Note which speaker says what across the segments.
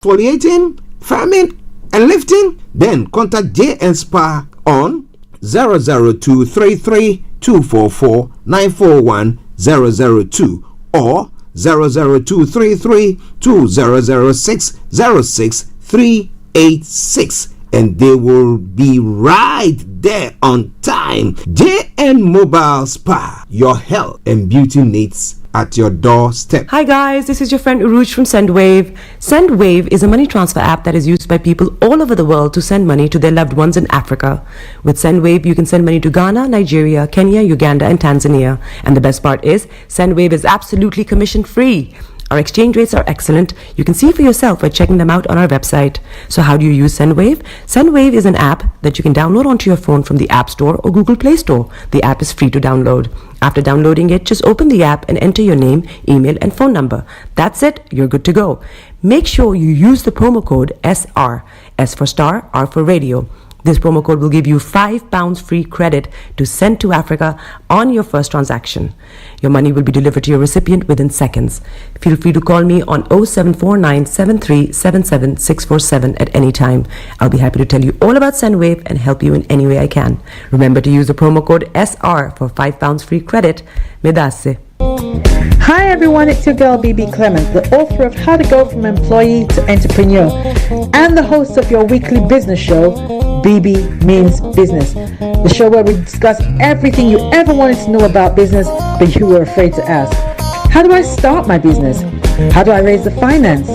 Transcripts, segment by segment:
Speaker 1: exfoliating, firming, and lifting? Then contact JN Spa on 00233 244 941 002 or 00233 2006 06386, and they will be right there on time. JN Mobile Spa, your health and beauty needs at your doorstep.
Speaker 2: Hi guys, this is your friend Uruj from SendWave. SendWave is a money transfer app that is used by people all over the world to send money to their loved ones in Africa. With SendWave, you can send money to Ghana, Nigeria, Kenya, Uganda, and Tanzania. And the best part is, SendWave is absolutely commission free. Our exchange rates are excellent. You can see for yourself by checking them out on our website. So how do you use SendWave? SendWave is an app that you can download onto your phone from the App Store or Google Play Store. The app is free to download. After downloading it, just open the app and enter your name, email, and phone number. That's it. You're good to go. Make sure you use the promo code SR, S for Star, R for Radio. This promo code will give you £5 free credit to send to Africa on your first transaction. Your money will be delivered to your recipient within seconds. Feel free to call me on 0749 7377 647 at any time. I'll be happy to tell you all about SendWave and help you in any way I can. Remember to use the promo code SR for £5 free credit. Medasse.
Speaker 3: Hi everyone, it's your girl BB Clement, the author of How to Go From Employee to Entrepreneur and the host of your weekly business show, BB Means Business, the show where we discuss everything you ever wanted to know about business but you were afraid to ask. How do I start my business? How do I raise the finance?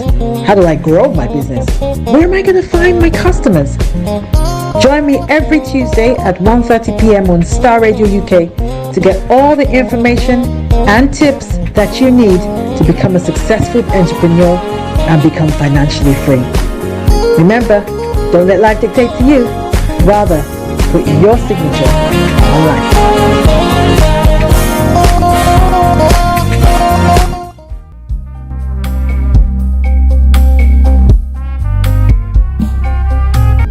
Speaker 3: How do I grow my business? Where am I going to find my customers? Join me every Tuesday at 1:30 p.m. on Starr Radio UK to get all the information and tips that you need to become a successful entrepreneur and become financially free. Remember, don't let life dictate to you. Rather, put your signature on life.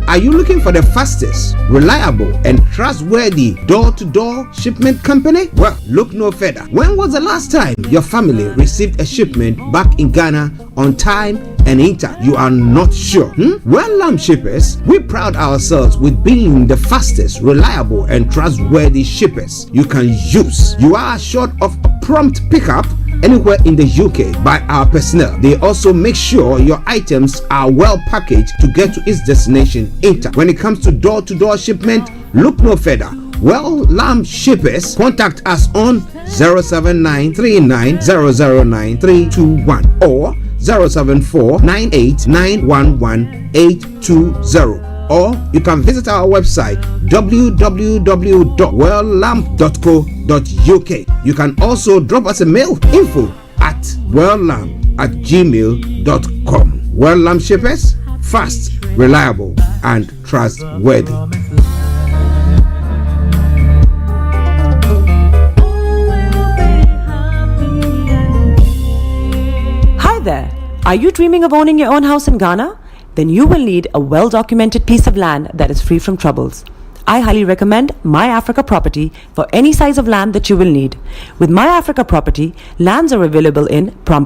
Speaker 1: Are you looking for the fastest, reliable, and trustworthy door-to-door shipment company? Well, look no further. When was the last time your family received a shipment back in Ghana on time and in time? You are not sure? Well, Lamb Shippers, we pride ourselves with being the fastest, reliable, and trustworthy shippers you can use. You are assured of a prompt pickup anywhere in the UK by our personnel. They also make sure your items are well packaged to get to its destination in time. When it comes to door-to-door shipment, look no further. Well, Lamb Shippers, contact us on 07939009321 or 07498911820. Or you can visit our website www.welllamp.co.uk. You can also drop us a mail, info@welllamp@gmail.com. Well Lamp Shippers, fast, reliable, and trustworthy.
Speaker 2: Hi there. Are you dreaming of owning your own house in Ghana? Then you will need a well-documented piece of land that is free from troubles. I highly recommend My Africa Property for any size of land that you will need. With My Africa Property, lands are available in Pram,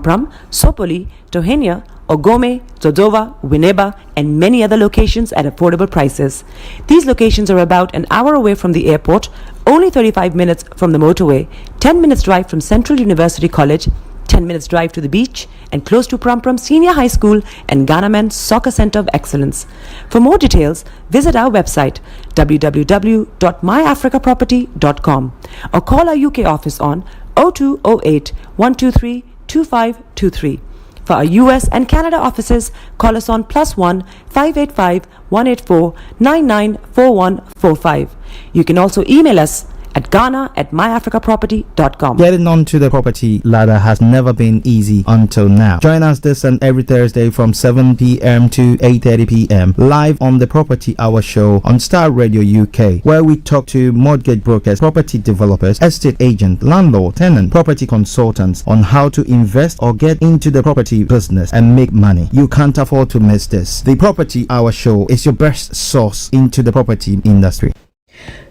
Speaker 2: Sopoli, Tohenia, Ogome, Dodova, Winneba, and many other locations at affordable prices. These locations are about an hour away from the airport, only 35 minutes from the motorway, 10 minutes drive from Central University College, 10 minutes drive to the beach, and close to Pram Senior High School and Ghana Men's Soccer Center of Excellence. For more details, visit our website www.myafricaproperty.com or call our UK office on 0208 123 2523. For our US and Canada offices, call us on +1 585 184 994145. You can also email us at ghana@myafricaproperty.com.
Speaker 4: Getting onto the property ladder has never been easy until now. Join us this and every Thursday from 7 p.m. to 8:30 p.m. live on the Property Hour Show on Starr Radio UK, where we talk to mortgage brokers, property developers, estate agents, landlord, tenant, property consultants on how to invest or get into the property business and make money. You can't afford to miss this. The Property Hour Show is your best source into the property industry.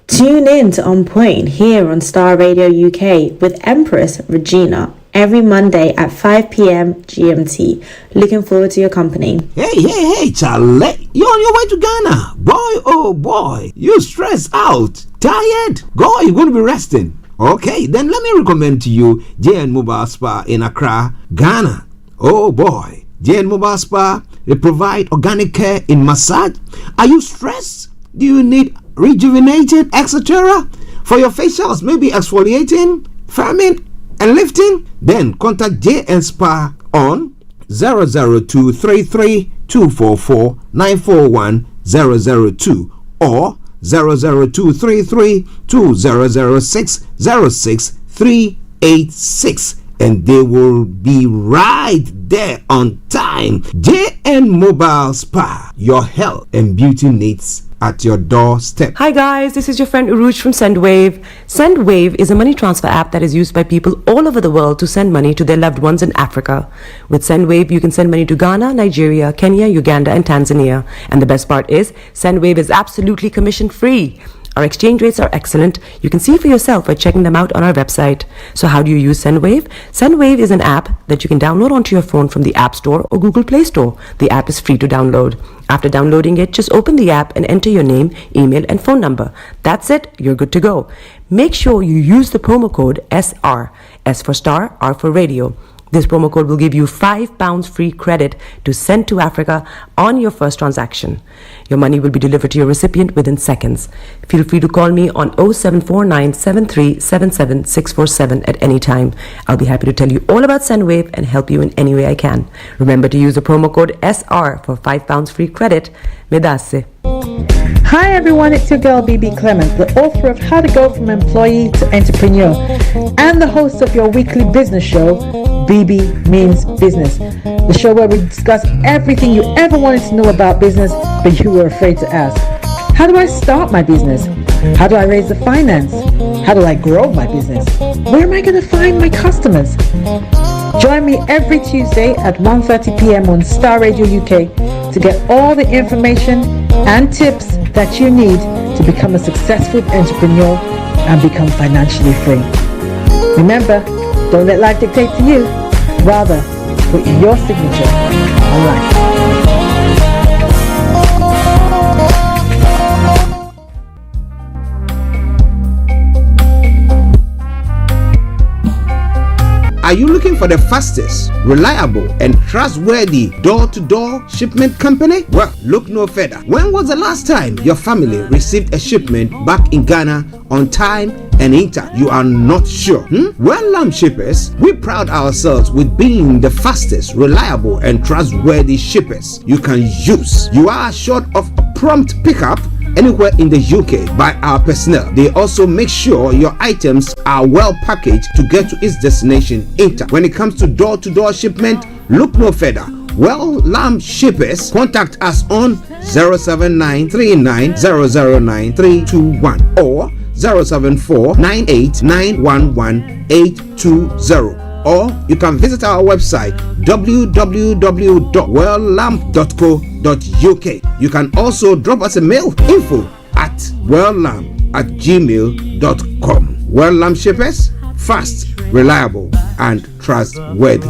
Speaker 5: Tune in to On Point here on Starr Radio UK with Empress Regina every Monday at 5 p.m. GMT. Looking forward to your company.
Speaker 1: Hey, Charlie. You're on your way to Ghana. Boy, oh boy. You stressed out. Tired? Go, you're going to be resting. Okay, then let me recommend to you JN Mobile Spa in Accra, Ghana. Oh boy. JN Mobile Spa, they provide organic care in massage. Are you stressed? Do you need rejuvenated, etc.? For your facials, maybe exfoliating, firming, and lifting? Then contact JN Spa on 00233 244 941 002 or 00233 2006 06386, and they will be right there on time. JN Mobile Spa, your health and beauty needs at your doorstep.
Speaker 2: Hi guys, this is your friend Uruj from SendWave. SendWave is a money transfer app that is used by people all over the world to send money to their loved ones in Africa. With SendWave, you can send money to Ghana, Nigeria, Kenya, Uganda, and Tanzania. And the best part is, SendWave is absolutely commission free. Our exchange rates are excellent. You can see for yourself by checking them out on our website. So how do you use SendWave? SendWave is an app that you can download onto your phone from the App Store or Google Play Store. The app is free to download. After downloading it, just open the app and enter your name, email, and phone number. That's it. You're good to go. Make sure you use the promo code SR. S for Star, R for Radio. This promo code will give you £5 free credit to send to Africa on your first transaction. Your money will be delivered to your recipient within seconds. Feel free to call me on 0749 7377 647 at any time. I'll be happy to tell you all about SendWave and help you in any way I can. Remember to use the promo code SR for £5 free credit. Medasse.
Speaker 3: Hi everyone, it's your girl BB Clement, the author of How to Go From Employee to Entrepreneur and the host of your weekly business show, BB Means Business, the show where we discuss everything you ever wanted to know about business but you were afraid to ask. How do I start my business? How do I raise the finance? How do I grow my business? Where am I going to find my customers? Join me every Tuesday at 1:30 p.m. on Starr Radio UK to get all the information and tips that you need to become a successful entrepreneur and become financially free. Remember, don't let life dictate to you. Rather, put your signature on life.
Speaker 1: Are you looking for the fastest, reliable, and trustworthy door-to-door shipment company? Well, look no further. When was the last time your family received a shipment back in Ghana on time and in time? You are not sure? Well, shippers, we pride ourselves with being the fastest, reliable, and trustworthy shippers you can use. You are assured of a prompt pickup anywhere in the UK by our personnel. They also make sure your items are well packaged to get to its destination in time. When it comes to door-to-door shipment, look no further. Well, Lamb Shippers, contact us on 07939009321 or 07498911820. Or you can visit our website www.welllamp.co.uk. You can also drop us a mail, info@welllamp@gmail.com. Well Lamp Shippers, fast, reliable, and trustworthy.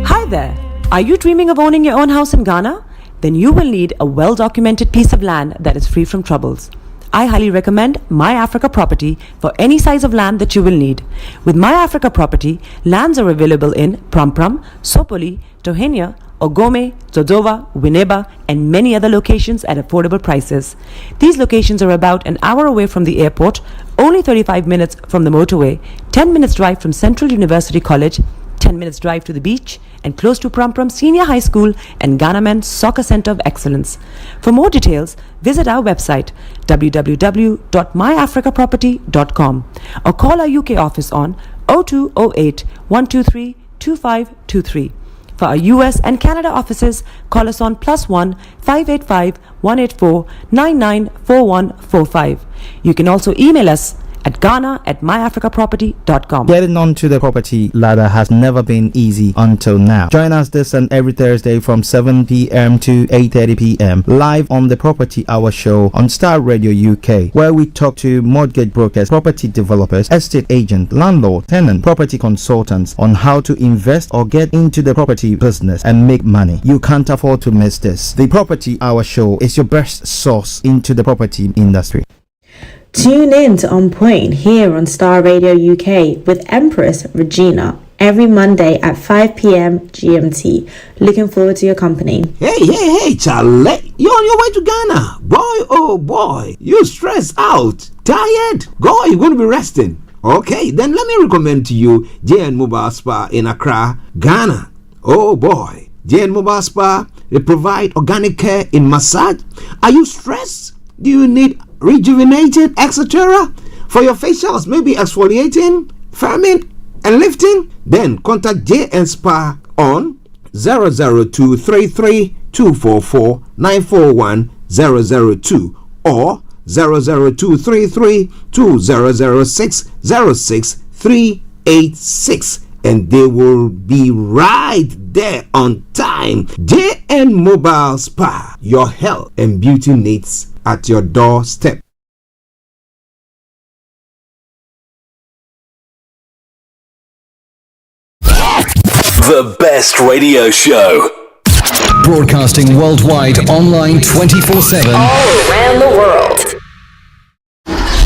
Speaker 2: Hi there. Are you dreaming of owning your own house in Ghana? Then you will need a well-documented piece of land that is free from troubles. I highly recommend My Africa Property for any size of land that you will need. With My Africa Property, lands are available in Pram, Sopoli, Tohenia, Ogome, Dodova, Winneba, and many other locations at affordable prices. These locations are about an hour away from the airport, only 35 minutes from the motorway, 10 minutes drive from Central University College, 10 minutes drive to the beach, and close to Pram Senior High School and Ghana Men's Soccer Center of Excellence. For more details, visit our website www.myafricaproperty.com or call our UK office on 0208 123 2523. For our US and Canada offices, call us on +1 585 184 994145. You can also email us at ghana@myafricaproperty.com.
Speaker 4: Getting onto the property ladder has never been easy until now. Join us this and every Thursday from 7 p.m. to 8:30 p.m. live on the Property Hour Show on Starr Radio UK, where we talk to mortgage brokers, property developers, estate agents, landlord, tenant, property consultants on how to invest or get into the property business and make money. You can't afford to miss this. The Property Hour Show is your best source into the property industry.
Speaker 5: Tune in to On Point here on Starr Radio UK with Empress Regina every Monday at 5 p.m. GMT. Looking forward to your company.
Speaker 1: Hey, Charlie. You're on your way to Ghana. Boy, oh boy. You stressed out. Tired? Go, you're going to be resting. Okay, then let me recommend to you JN Mobile Spa in Accra, Ghana. Oh boy. JN Mobile Spa, they provide organic care in massage. Are you stressed? Do you need rejuvenated, etc.? For your facials, maybe exfoliating, firming, and lifting? Then contact JN Spa on 00233 244 941 002 or 00233 2006 06386, and they will be right there on time. JN Mobile Spa, your health and beauty needs at your doorstep.
Speaker 6: The best radio show. Broadcasting worldwide, online 24/7.
Speaker 7: All around the world.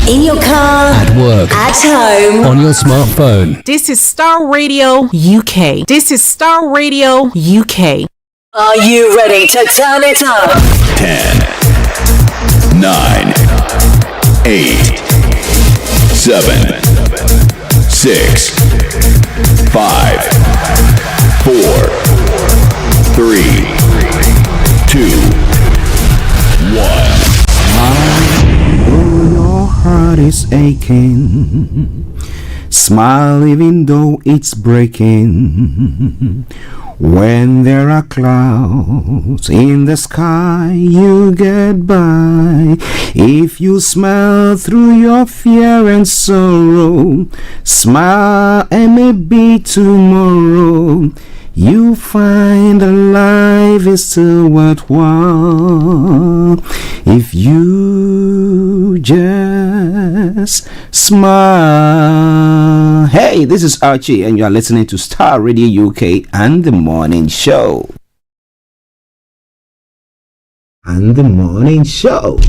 Speaker 7: In your car.
Speaker 6: At work.
Speaker 7: At home.
Speaker 6: On your smartphone.
Speaker 8: This is Starr Radio UK. This is Starr Radio UK.
Speaker 7: Are you ready to turn it up?
Speaker 6: 10, 9, 8, 7, 6, 5, 4, 3, 2, 1.
Speaker 1: Oh, your heart is aching. Smile even though it's breaking. When there are clouds in the sky, you get by. If you smile through your fear and sorrow, smile and maybe tomorrow you find that life is still worthwhile if you just smile. Hey, this is Archie, and you are listening to Starr Radio UK and the Morning Show. And the Morning Show.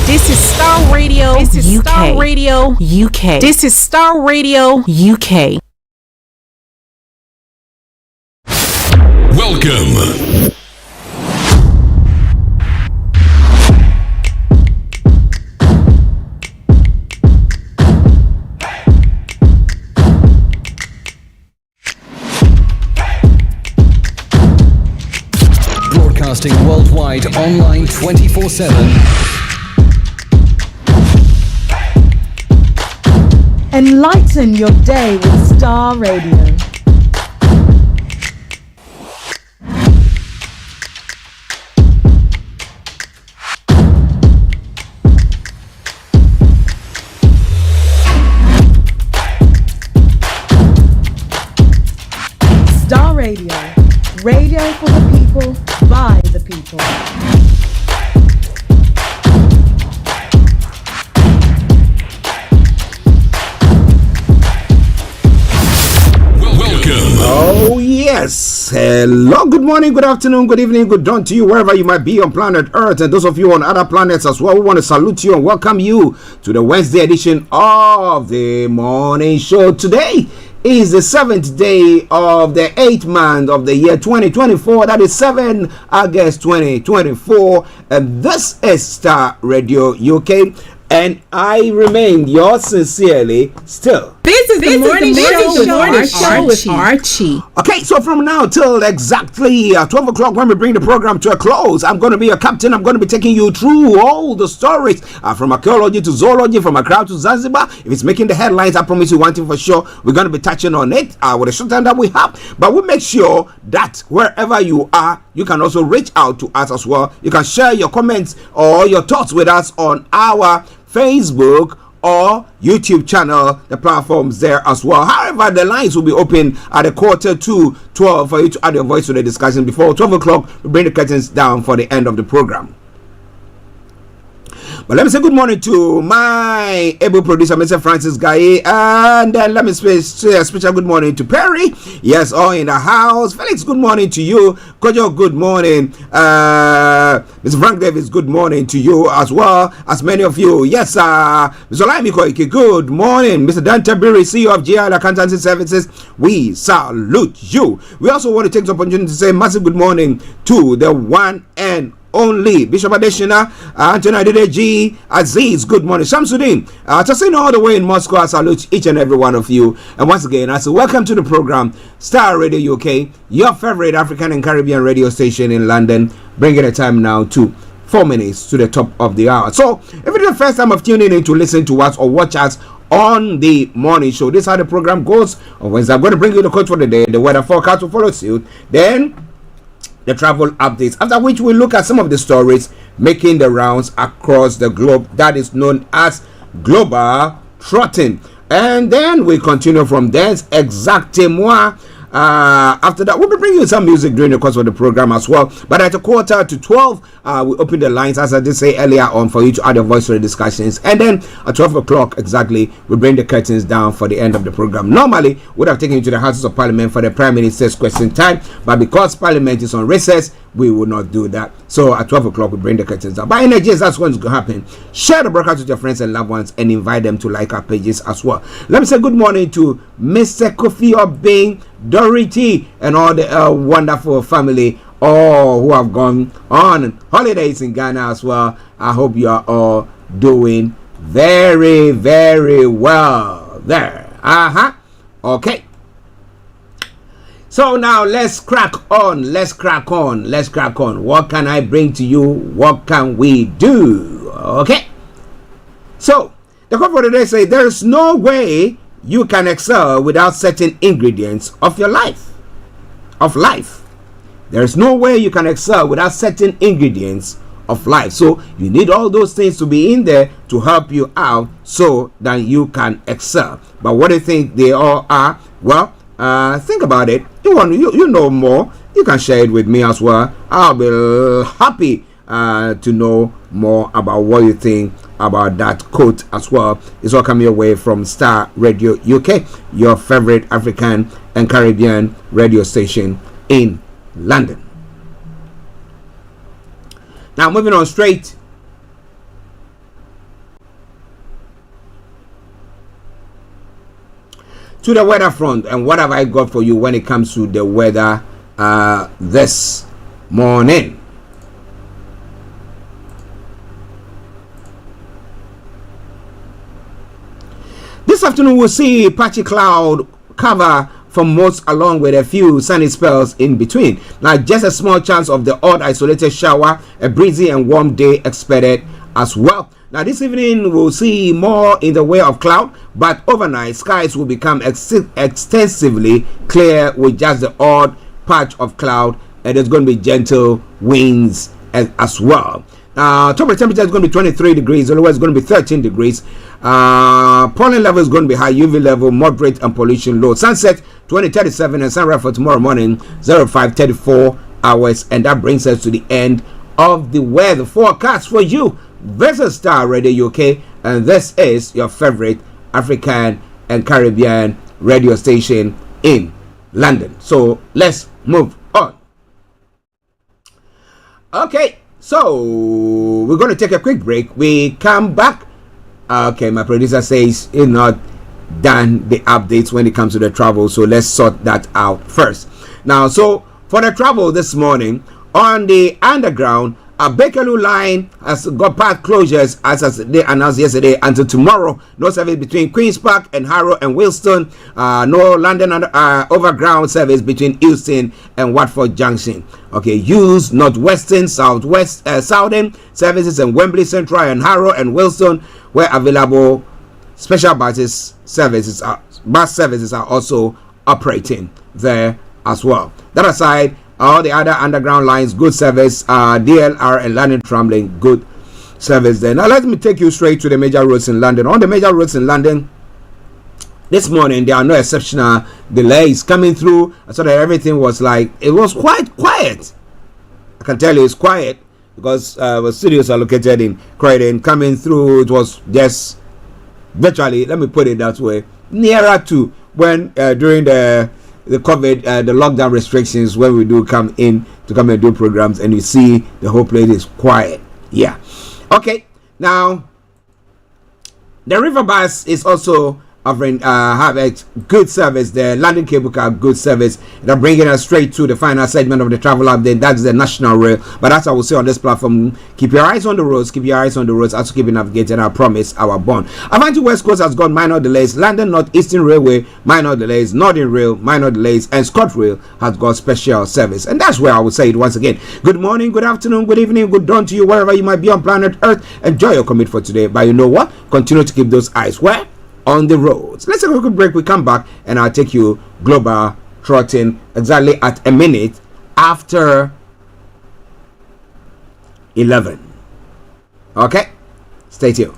Speaker 8: This is Starr Radio. This is
Speaker 2: UK.
Speaker 8: Starr Radio UK. This is Starr Radio UK.
Speaker 6: Welcome. Broadcasting worldwide, online 24/7.
Speaker 3: Enlighten your day with Starr Radio. Starr Radio. Radio for the people, by the people.
Speaker 1: Oh yes. Hello, good morning, good afternoon, good evening, good dawn to you wherever you might be on planet Earth, and those of you on other planets as well. We want to salute you and welcome you to the Wednesday edition of the Morning Show. Today is the 7th day of the 8th month of the year 2024. That is 7 August 2024, and this is Starr Radio UK. and I remain yours sincerely still.
Speaker 8: This is the morning show with Archie.
Speaker 1: Okay, so from now till exactly 12 o'clock when we bring the program to a close, I'm going to be your captain. I'm going to be taking you through all the stories from archaeology to zoology, from Accra to Zanzibar. If it's making the headlines, I promise you one thing for sure, we're going to be touching on it with the short time that we have. But we'll make sure that wherever you are, you can also reach out to us as well. You can share your comments or your thoughts with us on our Facebook or YouTube channel, the platforms there as well. However, the lines will be open at 11:45 for you to add your voice to the discussion. Before 12 o'clock, we bring the curtains down for the end of the program. But let me say good morning to my able producer, Mr. Francis Guy, and then let me say a special good morning to Perry. Yes, all in the house. Felix, good morning to you. Kojo, good morning. Mr. Frank Davis, good morning to you as well as many of you. Yes, Mr. Laimi Koike, good morning. Mr. Dan Tabiri, CEO of GL Accountancy Services, we salute you. We also want to take the opportunity to say massive good morning to the one and only Bishop Adeshina, Anthony Adedeji, Aziz, good morning. Shamsuddin, Tassino all the way in Moscow, I salute each and every one of you. And once again, I say welcome to the program, Starr Radio UK, your favorite African and Caribbean radio station in London, bringing the time now to 4 minutes to the top of the hour. So, if it is the first time of tuning in to listen to us or watch us on the morning show, this is how the program goes. On Wednesday, I'm going to bring you the coach for the day, the weather forecast will follow suit. Then, the travel updates, after which we look at some of the stories making the rounds across the globe that is known as global trotting, and then we continue from there. Exactement. After that, we'll be bringing you some music during the course of the program as well. But at 11:45, we open the lines, as I did say earlier on, for you to add your voice to the discussions. And then at 12 o'clock exactly, we bring the curtains down for the end of the program. Normally, we would have taken you to the Houses of Parliament for the Prime Minister's question time, but because Parliament is on recess, we will not do that. So at 12 o'clock, we bring the curtains down. But in Nigeria, that's what's going to happen. Share the broadcast with your friends and loved ones and invite them to like our pages as well. Let me say good morning to Mr. Kofi Obeng, Dorothy, and all the wonderful family, all who have gone on holidays in Ghana as well. I hope you are all doing very, very well there. Okay. So now let's crack on. What can I bring to you? What can we do? Okay. So the quote for today says, there is no way you can excel without certain ingredients of your life. There is no way you can excel without certain ingredients of life. So you need all those things to be in there to help you out so that you can excel. But what do you think they all are? Well, think about it. You know more, you can share it with me as well. I'll be happy to know more about what you think about that quote as well. It's all coming your way from Starr Radio UK, your favorite African and Caribbean radio station in London. Now moving on straight to the weather front, and what have I got for you when it comes to the weather this morning? This afternoon we'll see patchy cloud cover for most, along with a few sunny spells in between. Now just a small chance of the odd isolated shower, a breezy and warm day expected as well. Now this evening we'll see more in the way of cloud, but overnight skies will become extensively clear with just the odd patch of cloud, and there's going to be gentle winds as well. Top temperature is going to be 23 degrees, the lowest is going to be 13 degrees. Pollen level is going to be high, UV level moderate, and pollution low. Sunset 20:37 and sunrise for tomorrow morning 05:34 hours, and that brings us to the end of the weather forecast for you. This is Starr Radio UK, and this is your favorite African and Caribbean radio station in London. So let's move on. Okay, so we're going to take a quick break. We come back. Okay, my producer says he's not done the updates when it comes to the travel, so let's sort that out first. Now, so for the travel this morning on the underground, Our Bakerloo line has got path closures as they announced yesterday until tomorrow. No service between Queen's Park and Harrow and Wilston. No London overground service between Euston and Watford Junction. Okay, use Northwestern, Southwest, Southern services and Wembley Central and Harrow and Wilston where available. Special bus services are also operating there as well. That aside, all the other underground lines, good service, DLR and London Tramlink, good service there. Now let me take you straight to the major roads in London. On the major roads in London, this morning there are no exceptional delays coming through. I saw that everything was it was quite quiet. I can tell you it's quiet because the studios are located in Croydon. Coming through, it was just virtually, let me put it that way, nearer to when during the COVID, the lockdown restrictions, when we do come in to come and do programs, and you see the whole place is quiet. Yeah. Okay. Now, the River Bus is also offering have a good service. The London Cable Car, good service. They're bringing us straight to the final segment of the travel update. That's the National Rail. But as I will say on this platform, keep your eyes on the roads. Keep your eyes on the roads. Also keep navigating. I promise our bond. Avanti West Coast has got minor delays. London North Eastern Railway, minor delays. Northern Rail, minor delays. And ScotRail has got special service. And that's where I will say it once again. Good morning, good afternoon, good evening, good dawn to you wherever you might be on planet Earth. Enjoy your commute for today. But you know what? Continue to keep those eyes where? On the roads. Let's take a quick break. We come back and I'll take you global trotting exactly at a minute after 11. Okay, stay tuned.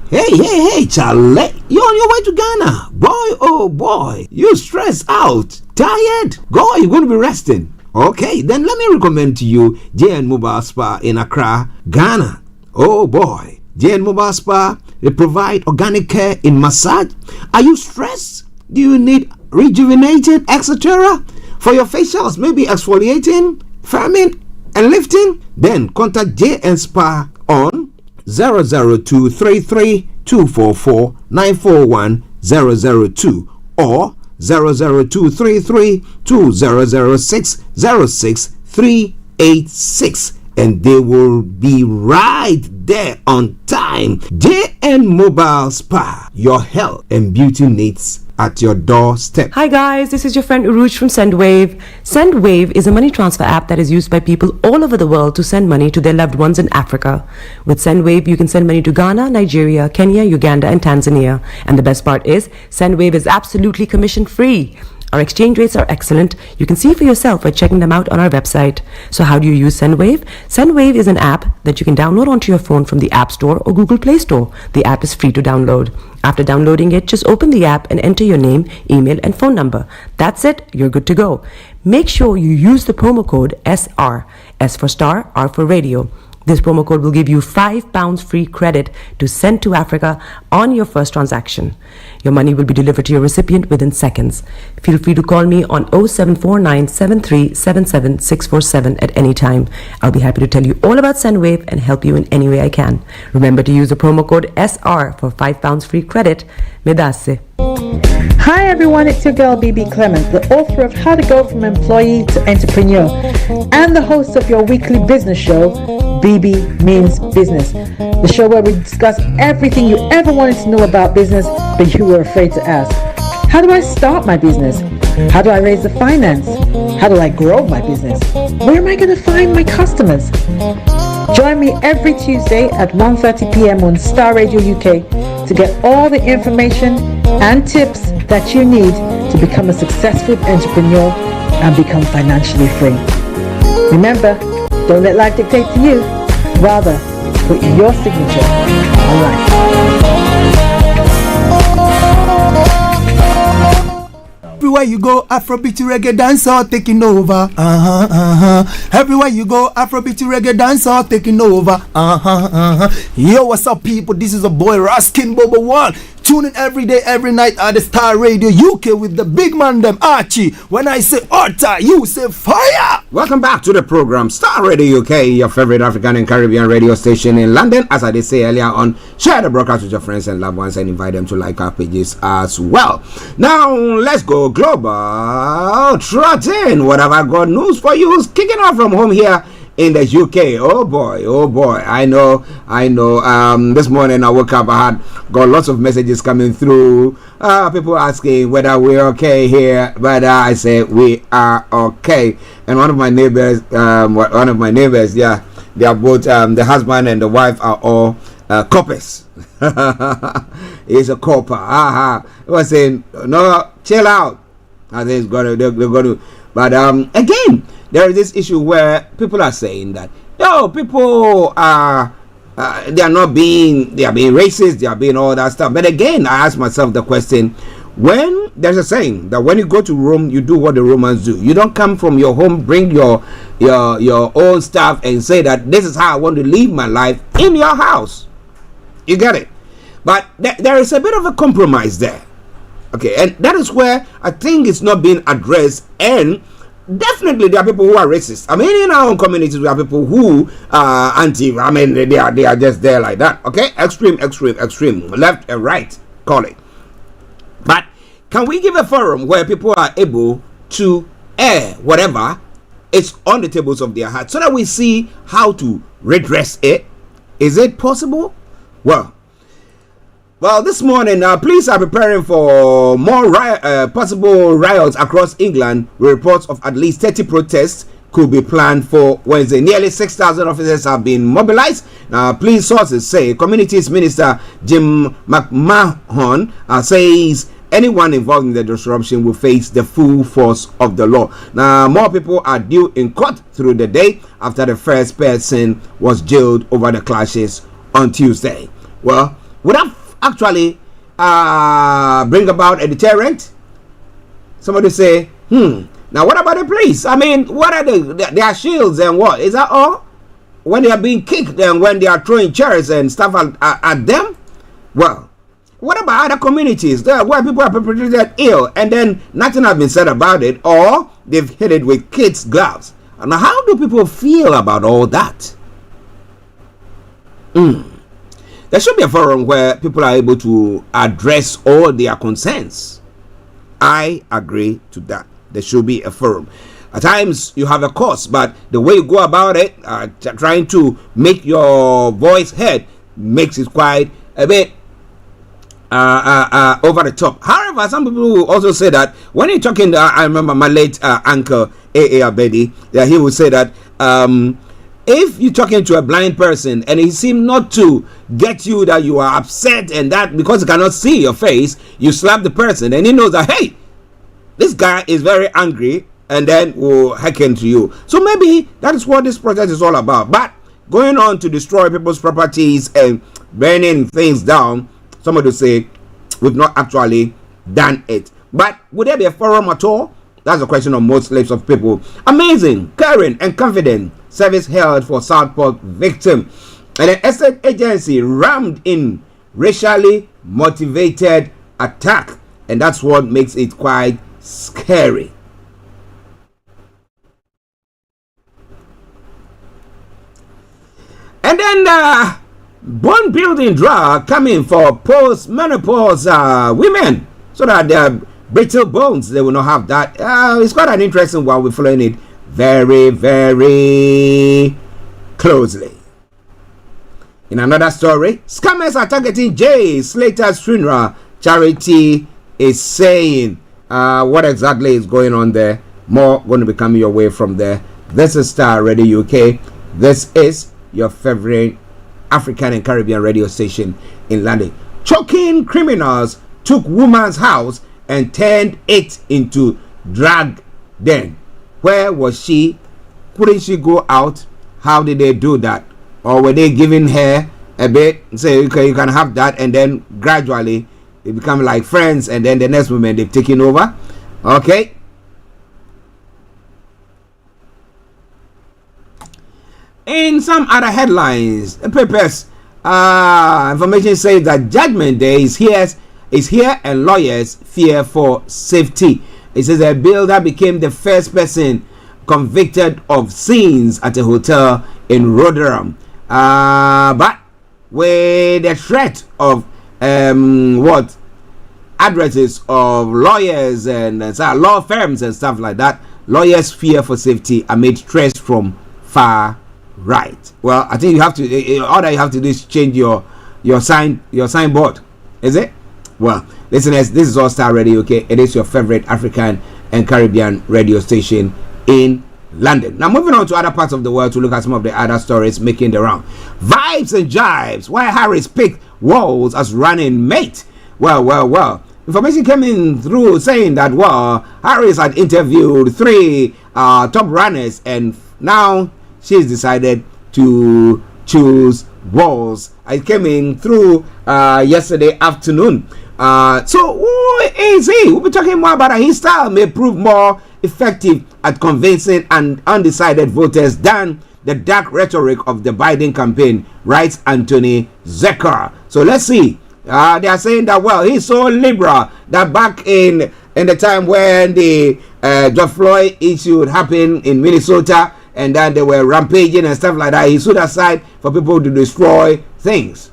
Speaker 1: Hey, Charlie, you're on your way to Ghana. Boy, oh boy, you stressed out, tired. Go, you're going to be resting. Okay, then let me recommend to you JN Mobile Spa in Accra, Ghana. Oh boy, JN Mobile Spa, they provide organic care in massage. Are you stressed? Do you need rejuvenated, etc.? For your facials, maybe exfoliating, firming, and lifting? Then contact JN Spa on 00233 244 941 002 or 00233 2006 06386, and they will be right there on time. JN Mobile Spa, your health and beauty needs at your doorstep.
Speaker 2: Hi guys, this is your friend Uruj from SendWave. SendWave is a money transfer app that is used by people all over the world to send money to their loved ones in Africa. With SendWave, you can send money to Ghana, Nigeria, Kenya, Uganda, and Tanzania. And the best part is, SendWave is absolutely commission free. Our exchange rates are excellent. You can see for yourself by checking them out on our website. So how do you use SendWave? SendWave is an app that you can download onto your phone from the App Store or Google Play Store. The app is free to download. After downloading it, just open the app and enter your name, email, and phone number. That's it. You're good to go. Make sure you use the promo code SR. S for Star, R for Radio. This promo code will give you £5 free credit to send to Africa on your first transaction. Your money will be delivered to your recipient within seconds. Feel free to call me on 0749 7377 647 at any time. I'll be happy to tell you all about SendWave and help you in any way I can. Remember to use the promo code SR for £5 free credit. Medase.
Speaker 3: Hi everyone, it's your girl BB Clement, the author of How to Go From Employee to Entrepreneur and the host of your weekly business show, BB Means Business, the show where we discuss everything you ever wanted to know about business but you were afraid to ask. How do I start my business? How do I raise the finance? How do I grow my business? Where am I going to find my customers? Join me every Tuesday at 1:30 p.m. on Starr Radio UK to get all the information and tips that you need to become a successful entrepreneur and become financially free. Remember, don't let life dictate to you. Rather, put your signature on life.
Speaker 9: Everywhere you go, Afrobeat reggae dancehall taking over. Everywhere you go, Afrobeat reggae dancehall taking over. Yo, what's up, people? This is a boy Raskin Bobo One. Tune in every day, every night at the Star Radio UK with the big man them Archie. When I say Otta, you say fire.
Speaker 1: Welcome back to the program Star Radio UK, your favorite African and Caribbean radio station in London. As I did say earlier on, share the broadcast with your friends and loved ones and invite them to like our pages as well. Now let's go global. Trot in. What have I got news for you? Kicking off from home here in the UK. Oh boy, I know. This morning I woke up, I had got lots of messages coming through, people asking whether we're okay here, but I say we are okay. And one of my neighbors, yeah, they are both, the husband and the wife are all coppers. He's a copper. He was saying, no, chill out. I think they're gonna, but again, there is this issue where people are saying that people are they are being racist, they are being all that stuff. But again, I ask myself the question: when there's a saying that when you go to Rome, you do what the Romans do. You don't come from your home, bring your own stuff, and say that this is how I want to live my life in your house. You get it? But there is a bit of a compromise there. Okay, and that is where I think it's not being addressed. And definitely there are people who are racist. I mean, in our own communities we have people who are anti. I mean, they are just there like that. Okay, extreme, left and right, call it. But can we give a forum where people are able to air whatever is on the tables of their heart, so that we see how to redress it? Is it possible? Well, this morning, police are preparing for more possible riots across England. Reports of at least 30 protests could be planned for Wednesday. Nearly 6,000 officers have been mobilized. Now, police sources say Communities Minister Jim McMahon says anyone involved in the disruption will face the full force of the law. Now, more people are due in court through the day after the first person was jailed over the clashes on Tuesday. Well, would that actually bring about a deterrent? Somebody say, now what about the police? I mean, what are their shields and what? Is that all? When they are being kicked and when they are throwing chairs and stuff at them? Well, what about other communities there where people are perpetrated ill and then nothing has been said about it, or they've hit it with kids' gloves? And how do people feel about all that? There should be a forum where people are able to address all their concerns. I agree to that. There should be a forum. At times you have a cause, but the way you go about it, trying to make your voice heard, makes it quite a bit over the top. However, some people will also say that when you're talking, I remember my late uncle A.A. Abedi, that he would say that if you're talking to a blind person and he seems not to get you, that you are upset, and that because he cannot see your face, you slap the person and he knows that, hey, this guy is very angry, and then will heckle to you. So maybe that is what this project is all about. But going on to destroy people's properties and burning things down, somebody will say we've not actually done it. But would there be a forum at all? That's the question of most lips of people. Amazing, caring, and confident service held for Southport victim. And an estate agency rammed in racially motivated attack. And that's what makes it quite scary. And then bone building drug coming for post-menopause women, so that their brittle bones, they will not have that. It's quite an interesting one. We're following it very, very closely. In another story, scammers are targeting Jay Slater's funeral. Charity is saying what exactly is going on there. More going to be coming your way from there. This is Star Radio UK. This is your favorite African and Caribbean radio station in London. Choking criminals took woman's house and turned it into drag den. Where was she? Couldn't she go out? How did they do that? Or were they giving her a bit, say, okay, you can have that, and then gradually they become like friends, and then the next moment they've taken over? Okay. In some other headlines, the papers, information says that Judgment Day is here is here and lawyers fear for safety. It says a builder became the first person convicted of sins at a hotel in Rotherham. But with the threat of addresses of lawyers and law firms and stuff like that, lawyers fear for safety amid threats from far right. Well, I think you have to all that you have to do is change your signboard, is it? Well, listeners, this is All Star Radio, okay? It is your favorite African and Caribbean radio station in London. Now, moving on to other parts of the world to look at some of the other stories making the round. Vibes and jibes. Why Harris picked Walls as running mate? Well. Information came in through saying that, Harris had interviewed 3 top runners and now she's decided to choose Walls. It came in through yesterday afternoon. So who is he? We'll be talking more about his style may prove more effective at convincing and undecided voters than the dark rhetoric of the Biden campaign, writes Anthony Zecker. So let's see. They are saying that, he's so liberal that back in the time when the George Floyd issue happened in Minnesota and then they were rampaging and stuff like that, he stood aside for people to destroy things.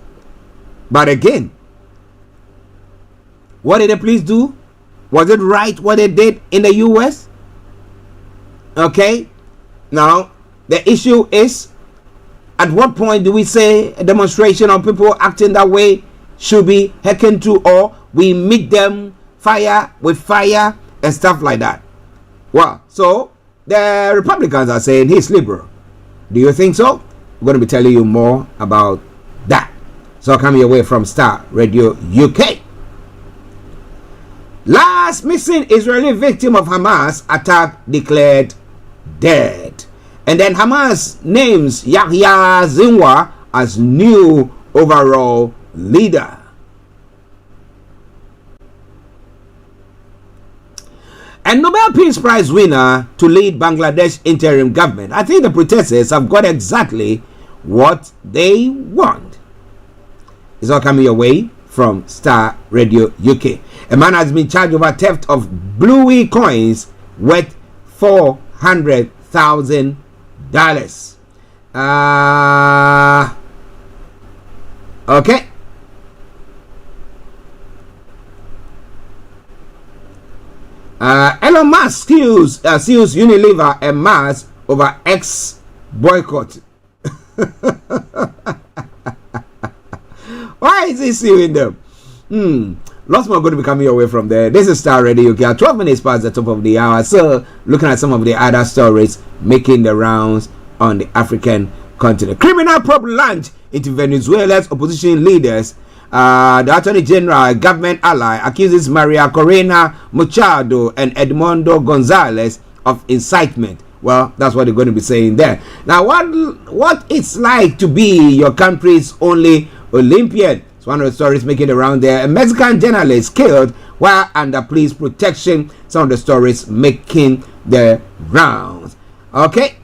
Speaker 1: But again, what did the police do? Was it right what they did in the US? Okay. Now, the issue is, at what point do we say a demonstration of people acting that way should be heckled to, or we meet them fire with fire and stuff like that? Well, so the Republicans are saying he's liberal. Do you think so? We're going to be telling you more about that. So come your way from Starr Radio UK. Last missing Israeli victim of Hamas attack declared dead. And then Hamas names Yahya Sinwar as new overall leader. And Nobel Peace Prize winner to lead Bangladesh interim government. I think the protesters have got exactly what they want. It's all coming your way from Starr Radio UK. A man has been charged over theft of bluey coins worth $400,000. Okay. Elon Musk sues Unilever and Mars over X boycott. Why is he suing them? Lots more going to be coming your way from there. This is Starr Radio UK. 12 minutes past the top of the hour. So, looking at some of the other stories making the rounds on the African continent. Criminal probe launch into Venezuela's opposition leaders. The Attorney General, government ally, accuses Maria Corina Machado and Edmundo Gonzalez of incitement. Well, that's what they're going to be saying there. Now, what it's like to be your country's only Olympian. It's one of the stories making the round there. A Mexican journalist killed while under police protection. Some of the stories making the rounds. Okay.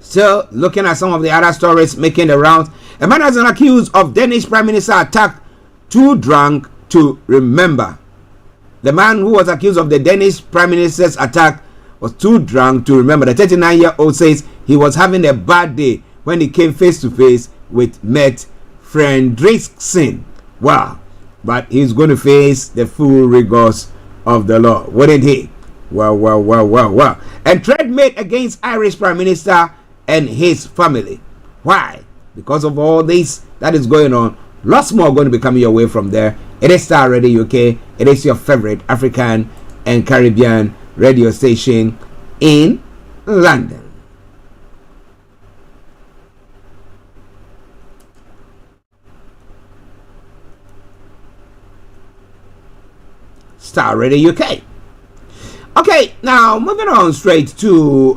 Speaker 1: So, looking at some of the other stories making the rounds. A man has been accused of Danish Prime Minister attack, too drunk to remember. The man who was accused of the Danish Prime Minister's attack was too drunk to remember. The 39-year-old says he was having a bad day when he came face to face with Mette Frederiksen. Wow. But he's going to face the full rigors of the law, wouldn't he? Well. And threat made against Irish Prime Minister and his family. Why? Because of all this that is going on. Lots more going to be coming your way from there. It is Starr Radio UK. It is your favorite African and Caribbean radio station in London. Starr Radio UK. Okay, now moving on straight to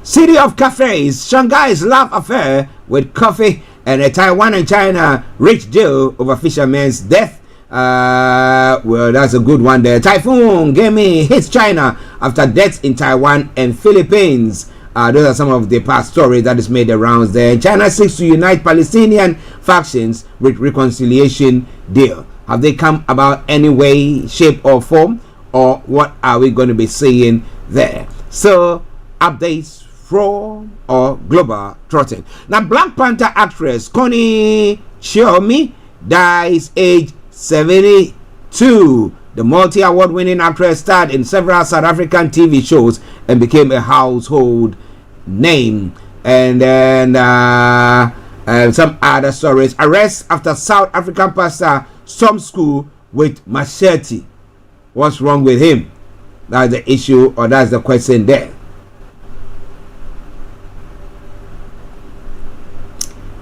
Speaker 1: City of Cafes, Shanghai's love affair with coffee, and a Taiwan and China rich deal over fisherman's death. Well, that's a good one there. Typhoon Gemi hits China after deaths in Taiwan and Philippines. Those are some of the past stories that is made the rounds there. China seeks to unite Palestinian factions with reconciliation deal. Have they come about any way, shape, or form? Or what are we going to be seeing there? So, updates from or global trotting. Now, Black Panther actress Connie Chioma dies age 72. The multi-award winning actress starred in several South African TV shows and became a household name. And then some other stories. Arrest after South African pastor stormed school with machete. What's wrong with him? That's the issue, or that's the question there.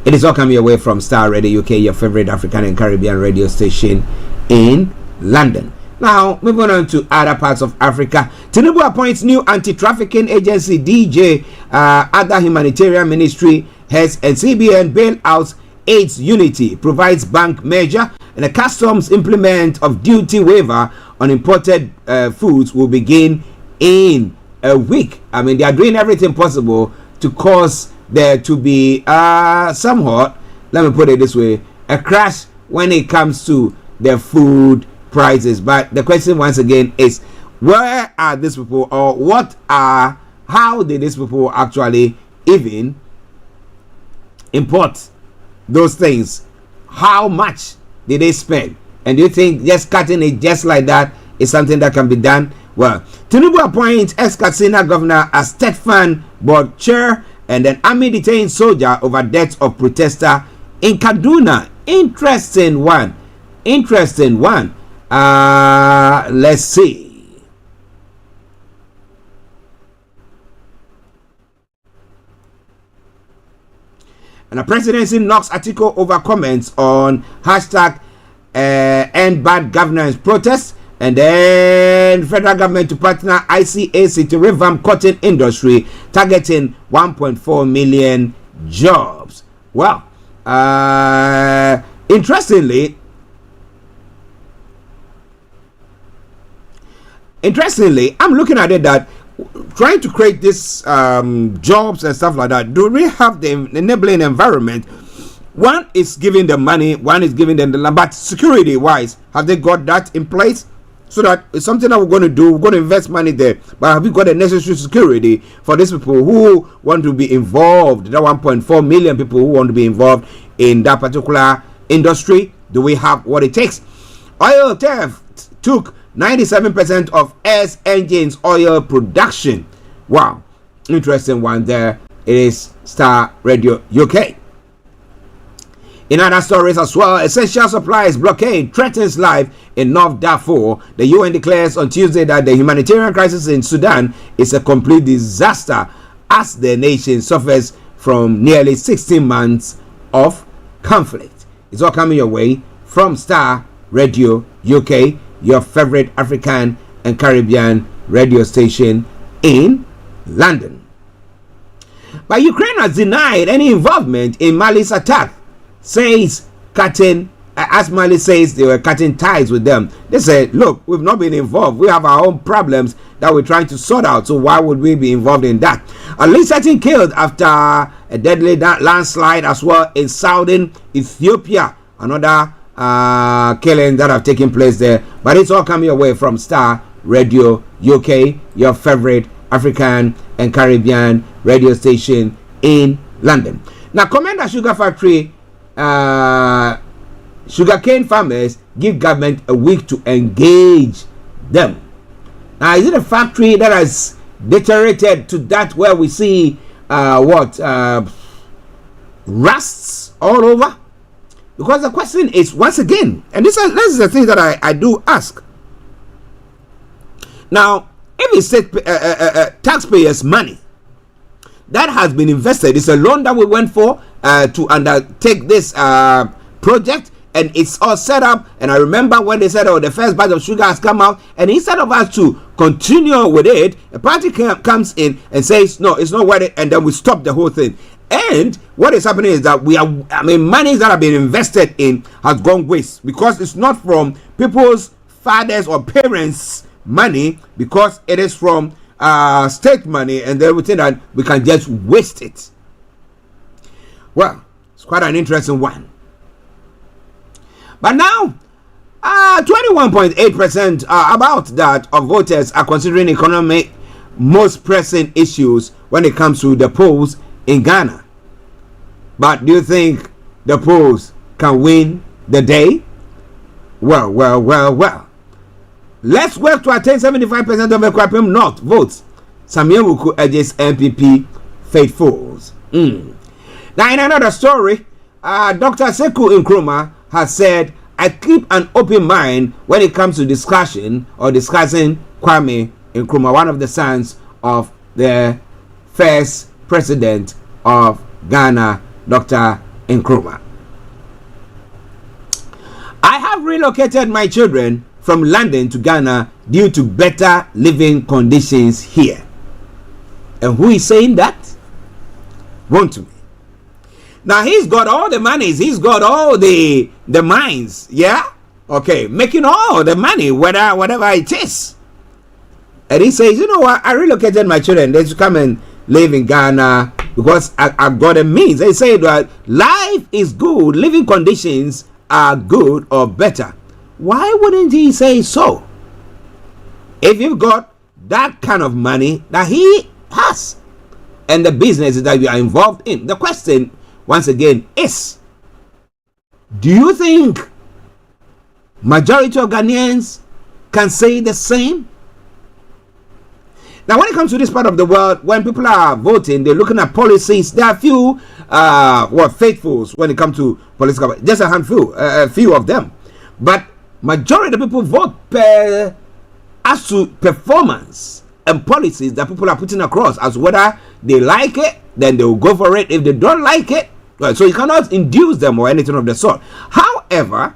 Speaker 1: It is all coming away from Starr Radio UK, your favorite African and Caribbean radio station in London. Now, moving on to other parts of Africa. Tinubu appoints new anti-trafficking agency, DJ, other humanitarian ministry heads, and CBN bailouts AIDS unity, provides bank measure, and the customs implement of duty waiver on imported foods will begin in a week. I mean, they are doing everything possible to cause there to be somewhat, let me put it this way, a crash when it comes to the food prices. But the question once again is, where are these people, or how did these people actually even import those things? How much did they spend? And do you think just cutting it just like that is something that can be done? Well, Tinubu appoints ex-Katsina governor as state fund board chair, and then army detained soldier over death of protester in Kaduna. Interesting one. Let's see. And the presidency knocks Atiku over comments on hashtag end bad governance protest. And then federal government to partner ICAC to revamp cotton industry, targeting 1.4 million jobs. Well, interestingly, I'm looking at it that trying to create this jobs and stuff like that, do we have the enabling environment? One is giving them money, one is giving them the land, but security wise, have they got that in place? So that it's something that we're going to do. We're going to invest money there, but have we got the necessary security for these people who want to be involved? The 1.4 million people who want to be involved in that particular industry. Do we have what it takes? Oil theft took 97% of S Engine's oil production. Wow, interesting one there. It is Starr Radio UK. In other stories as well, essential supplies blockade threatens life in North Darfur. The UN declares on Tuesday that the humanitarian crisis in Sudan is a complete disaster as the nation suffers from nearly 16 months of conflict. It's all coming your way from Starr Radio UK, your favorite African and Caribbean radio station in London. But Ukraine has denied any involvement in Mali's attack, says cutting, as Mali says they were cutting ties with them. They said, look, we've not been involved. We have our own problems that we're trying to sort out. So why would we be involved in that? At least 13 killed after a deadly landslide as well in southern Ethiopia. Another killing that have taken place there. But it's all coming away from Starr Radio UK, your favorite African and Caribbean radio station in London. Now, Commander Sugar Factory, sugarcane farmers give government a week to engage them. Now, is it a factory that has deteriorated to that where we see rusts all over? Because the question is, once again, and this is the thing that I do ask. Now, if it's taxpayers' money that has been invested, it's a loan that we went for to undertake this project, and it's all set up. And I remember when they said, oh, the first batch of sugar has come out, and instead of us to continue with it, a party comes in and says, no, it's not worth it, and then we stop the whole thing. And what is happening is that monies that have been invested in has gone waste, because it's not from people's fathers or parents' money, because it is from state money, and then we think that we can just waste it. Well, it's quite an interesting one. But now, 21.8% about that of voters are considering economic most pressing issues when it comes to the polls in Ghana. But do you think the polls can win the day? Well. Let's work to attain 75% of Ekwapim North votes. Samuel Wuku urges MPP faithfuls. Now, in another story, Dr. Sekou Nkrumah has said, I keep an open mind when it comes to discussing Kwame Nkrumah, one of the sons of the first president of Ghana, Dr. Nkrumah. I have relocated my children from London to Ghana due to better living conditions here. And who is saying that? Won't me. Now he's got all the monies, he's got all the mines, yeah? Okay, making all the money, whatever it is. And he says, you know what, I relocated my children, they should come and live in Ghana because I've got the means. They say that life is good, living conditions are good or better. Why wouldn't he say so? If you've got that kind of money that he has and the businesses that you are involved in, the question once again is, do you think majority of Ghanaians can say the same? Now, when it comes to this part of the world, when people are voting, they're looking at policies. There are few faithfuls when it comes to political, just a handful, a few of them. But majority of the people vote as to performance and policies that people are putting across, as whether they like it, then they will go for it. If they don't like it, well, so you cannot induce them or anything of the sort. However,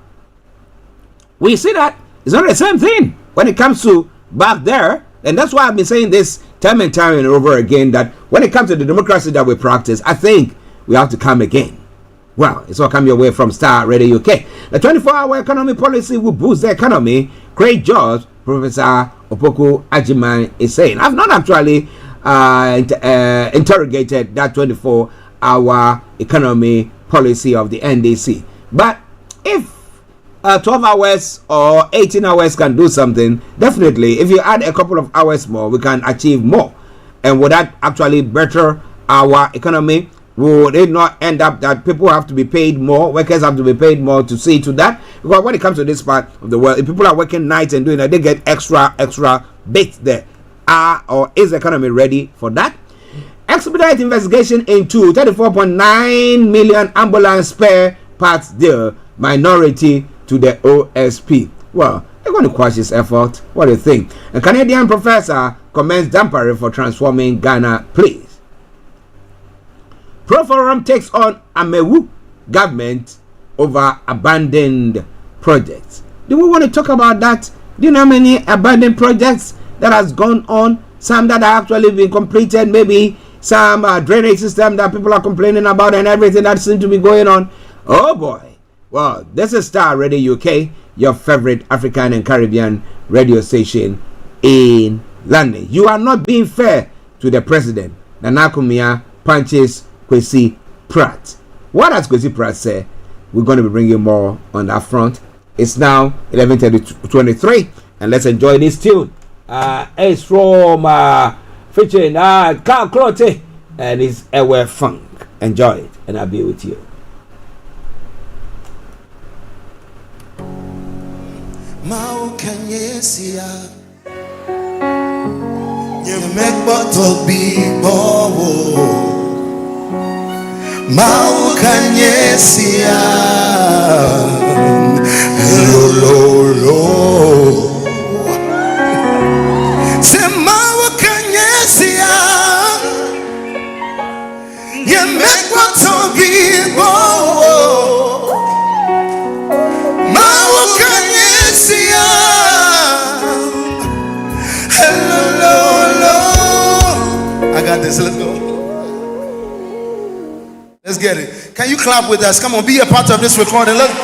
Speaker 1: we see that it's not the same thing when it comes to back there. And that's why I've been saying this time and time and over again, that when it comes to the democracy that we practice, I think we have to come again. Well, it's all coming your way from Starr Radio UK. The 24-hour economy policy will boost the economy, create jobs, Professor Opoku Ajiman is saying. I've not actually interrogated that 24-hour economy policy of the NDC. But if 12 hours or 18 hours can do something, definitely, if you add a couple of hours more, we can achieve more. And would that actually better our economy? Would it not end up that people have to be paid more, workers have to be paid more to see to that? Because when it comes to this part of the world, if people are working nights and doing that, they get extra bits there. Or is the economy ready for that? Expedite investigation into 34.9 million ambulance spare parts deal, minority to the OSP. Well, they're going to quash this effort. What do you think? A Canadian professor commends Dampare for transforming Ghana, please. Pro Forum takes on Amewu government over abandoned projects. Do we want to talk about that? Do you know how many abandoned projects that has gone on? Some that have actually been completed, maybe some drainage system that people are complaining about and everything that seems to be going on. Oh boy. Well, this is Starr Radio UK, your favorite African and Caribbean radio station in London. You are not being fair to the president. Nana Kumia punches Kwesi Pratt. What has Kwesi Pratt said? We're going to be bringing more on that front. It's now 11:23, and let's enjoy this tune. It's from featuring Carl Clotte, and it's Ewe Funk. Enjoy it, and I'll be with you.
Speaker 10: Mau Kanyesia, you make bottle be bow. Mau Kanyesia, lo. Say Mau Kanyesia, you make bottle be bow. Mau Kanyesia, hello. I got this. Let's go. Let's get it. Can you clap with us? Come on, be a part of this recording. Let's go.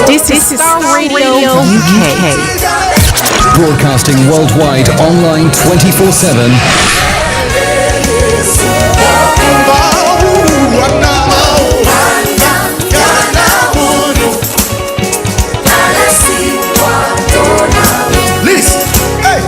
Speaker 8: This is Starr Radio UK.
Speaker 6: Broadcasting worldwide online 24/7.
Speaker 10: Listen, hey.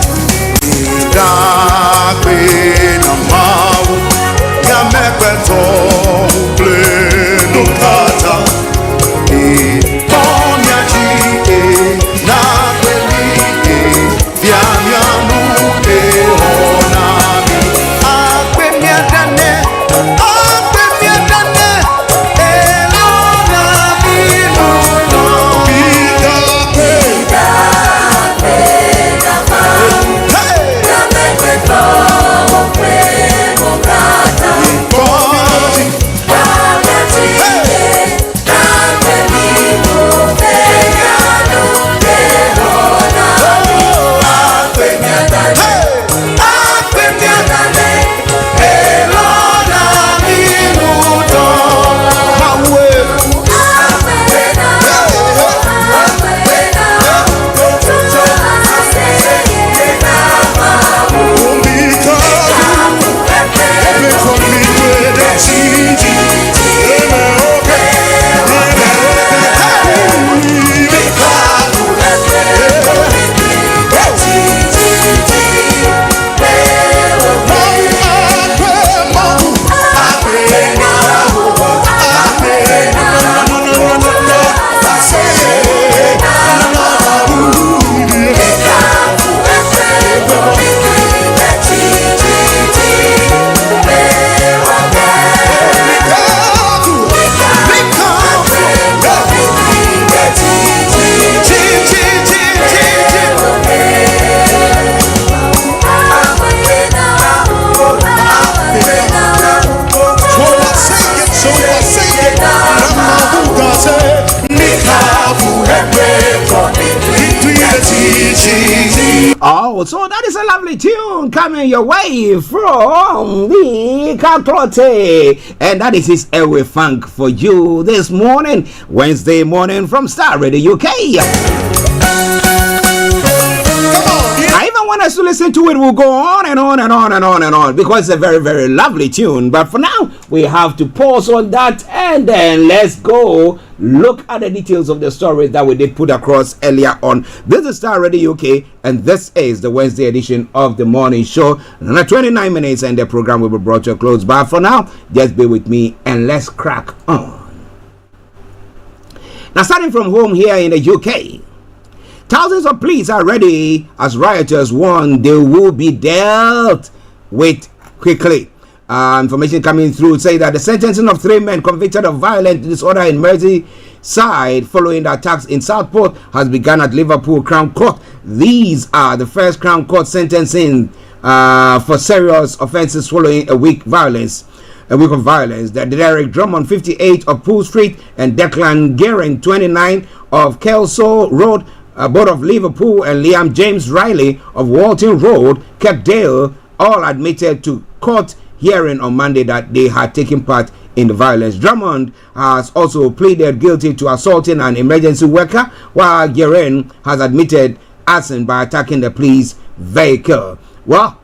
Speaker 1: Oh, so that is a lovely tune coming your way from the Kaklote. And that is his airway funk for you this morning, Wednesday morning from Starr Radio UK. I even want us to listen to it, we'll go on and on and on and on and on because it's a very, very lovely tune. But for now, we have to pause on that and then let's go look at the details of the stories that we did put across earlier on. This is Star Radio UK, and this is the Wednesday edition of the morning show. Another 29 minutes, and the program will be brought to a close. But for now, just be with me and let's crack on. Now, starting from home here in the UK, thousands of police are ready as rioters warn they will be dealt with quickly. Information coming through say that the sentencing of 3 men convicted of violent disorder in Merseyside following the attacks in Southport has begun at Liverpool Crown Court. These are the first Crown Court sentencing for serious offences following a week of violence. The Derek Drummond, 58 of Poole Street, and Declan Guerin, 29 of Kelso Road, both of Liverpool, and Liam James Riley of Walton Road, Kirkdale, all admitted to court hearing on Monday that they had taken part in the violence. Drummond has also pleaded guilty to assaulting an emergency worker, while Guerin has admitted arson by attacking the police vehicle. Well,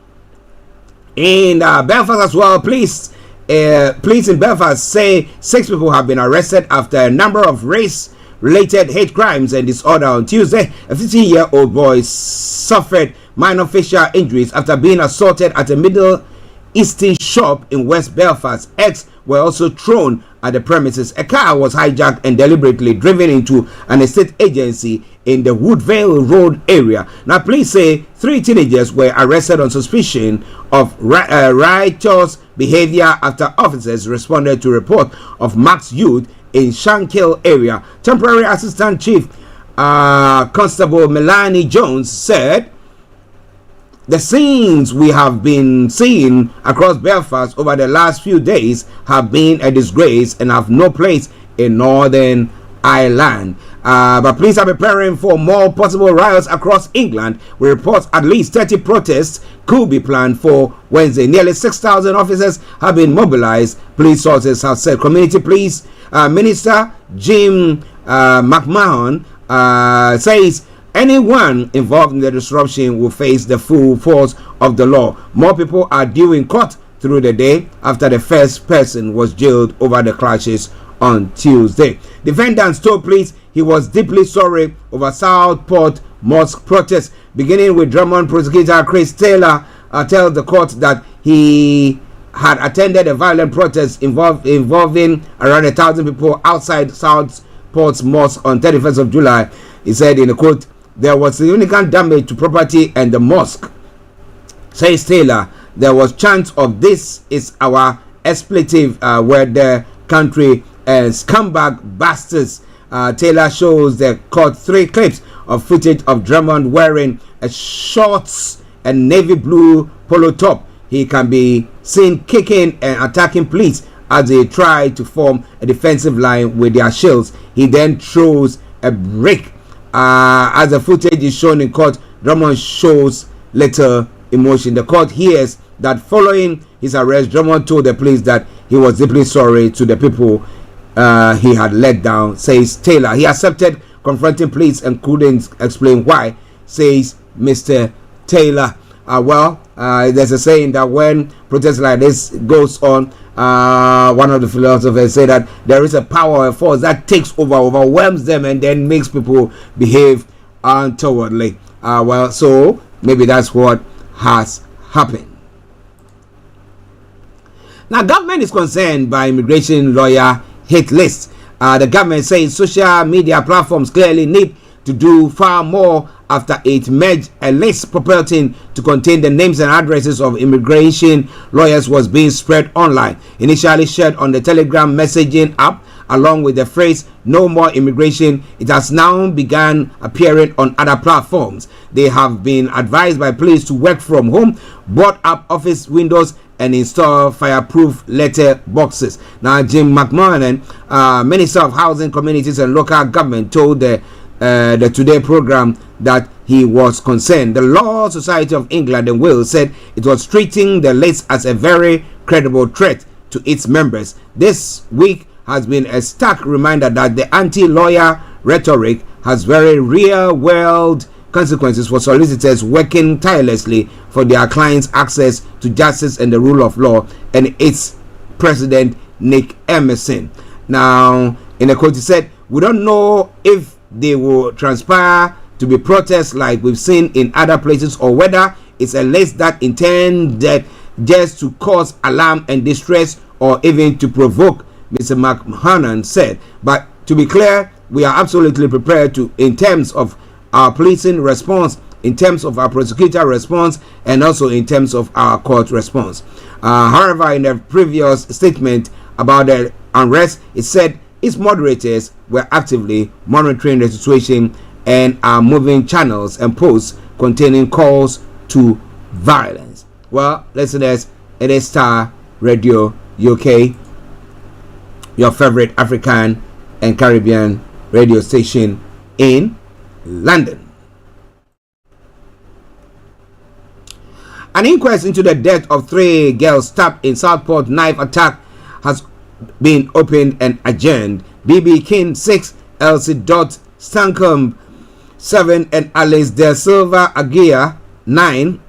Speaker 1: in Belfast as well, police in Belfast say 6 people have been arrested after a number of race-related hate crimes and disorder. On Tuesday, a 15-year-old boy suffered minor facial injuries after being assaulted at a Middle Eastern shop in West Belfast. Eggs were also thrown at the premises. A car was hijacked and deliberately driven into an estate agency in the Woodvale Road area. Now, police say 3 teenagers were arrested on suspicion of riotous behavior after officers responded to report of masked youth in Shankill area. Temporary Assistant Chief Constable Melanie Jones said, "The scenes we have been seeing across Belfast over the last few days have been a disgrace and have no place in Northern Ireland." But police are preparing for more possible riots across England. We report at least 30 protests could be planned for Wednesday. Nearly 6,000 officers have been mobilized, police sources have said. Community Police Minister Jim McMahon says anyone involved in the disruption will face the full force of the law. More people are due in court through the day after the first person was jailed over the clashes on Tuesday. Defendants told police he was deeply sorry over Southport Mosque protests. Beginning with Drummond, prosecutor Chris Taylor tells the court that he had attended a violent protest involving around 1,000 people outside Southport's Mosque on 31st of July. He said in a quote, "There was significant damage to property and the mosque." Says Taylor, "There was chants of 'this is our expletive where the country scumbag bastards." Taylor shows the court 3 clips of footage of Drummond wearing a shorts and navy blue polo top. He can be seen kicking and attacking police as they try to form a defensive line with their shields. He then throws a brick. As the footage is shown in court, Drummond shows little emotion. The court hears that following his arrest, Drummond told the police that he was deeply sorry to the people he had let down, says Taylor. He accepted confronting police and couldn't explain why, says Mr. Taylor. There's a saying that when protests like this goes on, one of the philosophers said that there is a power, a force that takes over, overwhelms them, and then makes people behave untowardly. So maybe that's what has happened. Now, government is concerned by immigration lawyer hit list. The government says social media platforms clearly need to do far more after it merged a list purporting to contain the names and addresses of immigration lawyers was being spread online. Initially shared on the Telegram messaging app along with the phrase "no more immigration," it has now begun appearing on other platforms. They have been advised by police to work from home, board up office windows, and install fireproof letter boxes. Now, Jim McMahon, Minister of Housing, Communities and Local Government, told the Today program that he was concerned. The Law Society of England and Wales said it was treating the list as a very credible threat to its members. This week has been a stark reminder that the anti-lawyer rhetoric has very real-world consequences for solicitors working tirelessly for their clients' access to justice and the rule of law, and its president, Nick Emerson. Now, in a quote, he said, "We don't know if they will transpire to be protests like we've seen in other places, or whether it's a list that intended just to cause alarm and distress or even to provoke," Mr. McMahon said. "But to be clear, we are absolutely prepared to, in terms of our policing response, in terms of our prosecutor response, and also in terms of our court response." However, in a previous statement about the unrest, it said its moderators were actively monitoring the situation and are moving channels and posts containing calls to violence. Well, listeners, it is Star Radio UK, your favorite African and Caribbean radio station in London. An inquest into the death of 3 girls stabbed in Southport knife attack has been opened and adjourned. BB King 6, Elsie Dot Stankombe 7, and Alice De Silva Aguirre 9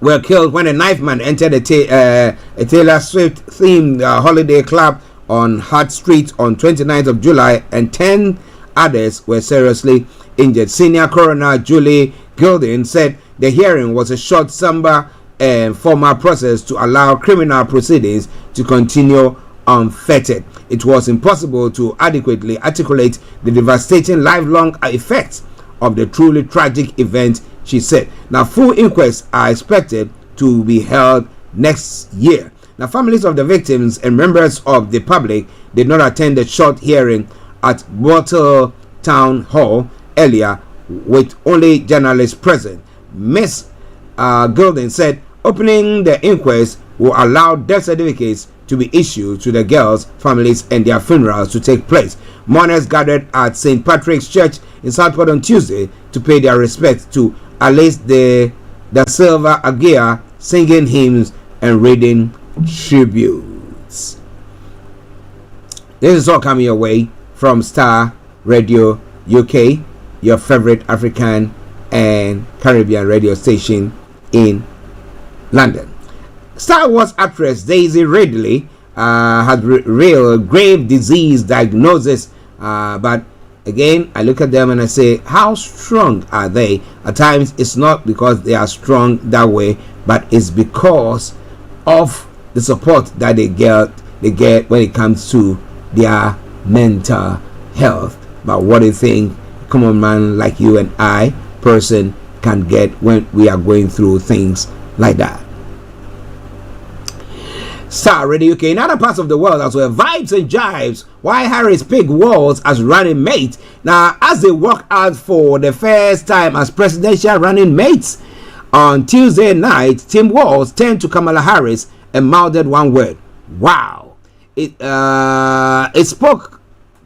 Speaker 1: were killed when a knife man entered a Taylor Swift themed holiday club on Hart Street on 29th of July, and 10 others were seriously injured. Senior Coroner Julie Gilding said the hearing was a short, somber and formal process to allow criminal proceedings to continue unfettered. It was impossible to adequately articulate the devastating lifelong effects of the truly tragic event, she said. Now, full inquests are expected to be held next year. Now, families of the victims and members of the public did not attend the short hearing at Bottle Town Hall earlier, with only journalists present. Ms. Gilding said opening the inquest will allow death certificates to be issued to the girls' families and their funerals to take place. Mourners gathered at St. Patrick's Church in Southport on Tuesday to pay their respects to Alice De Silva Aguirre, singing hymns and reading tributes. This is all coming your way from Star Radio UK, your favorite African and Caribbean radio station in London. Star Wars actress Daisy Ridley had real grave disease diagnosis, but again, I look at them and I say, how strong are they? At times, it's not because they are strong that way, but it's because of the support that they get when it comes to their mental health. But what do you think a common man like you and I, person, can get when we are going through things like that? Star Radio UK. In other parts of the world as well, vibes and jives why Harris picked Walz as running mate. Now, as they walk out for the first time as presidential running mates on Tuesday night, Tim Walz turned to Kamala Harris and mouthed one word: wow. It spoke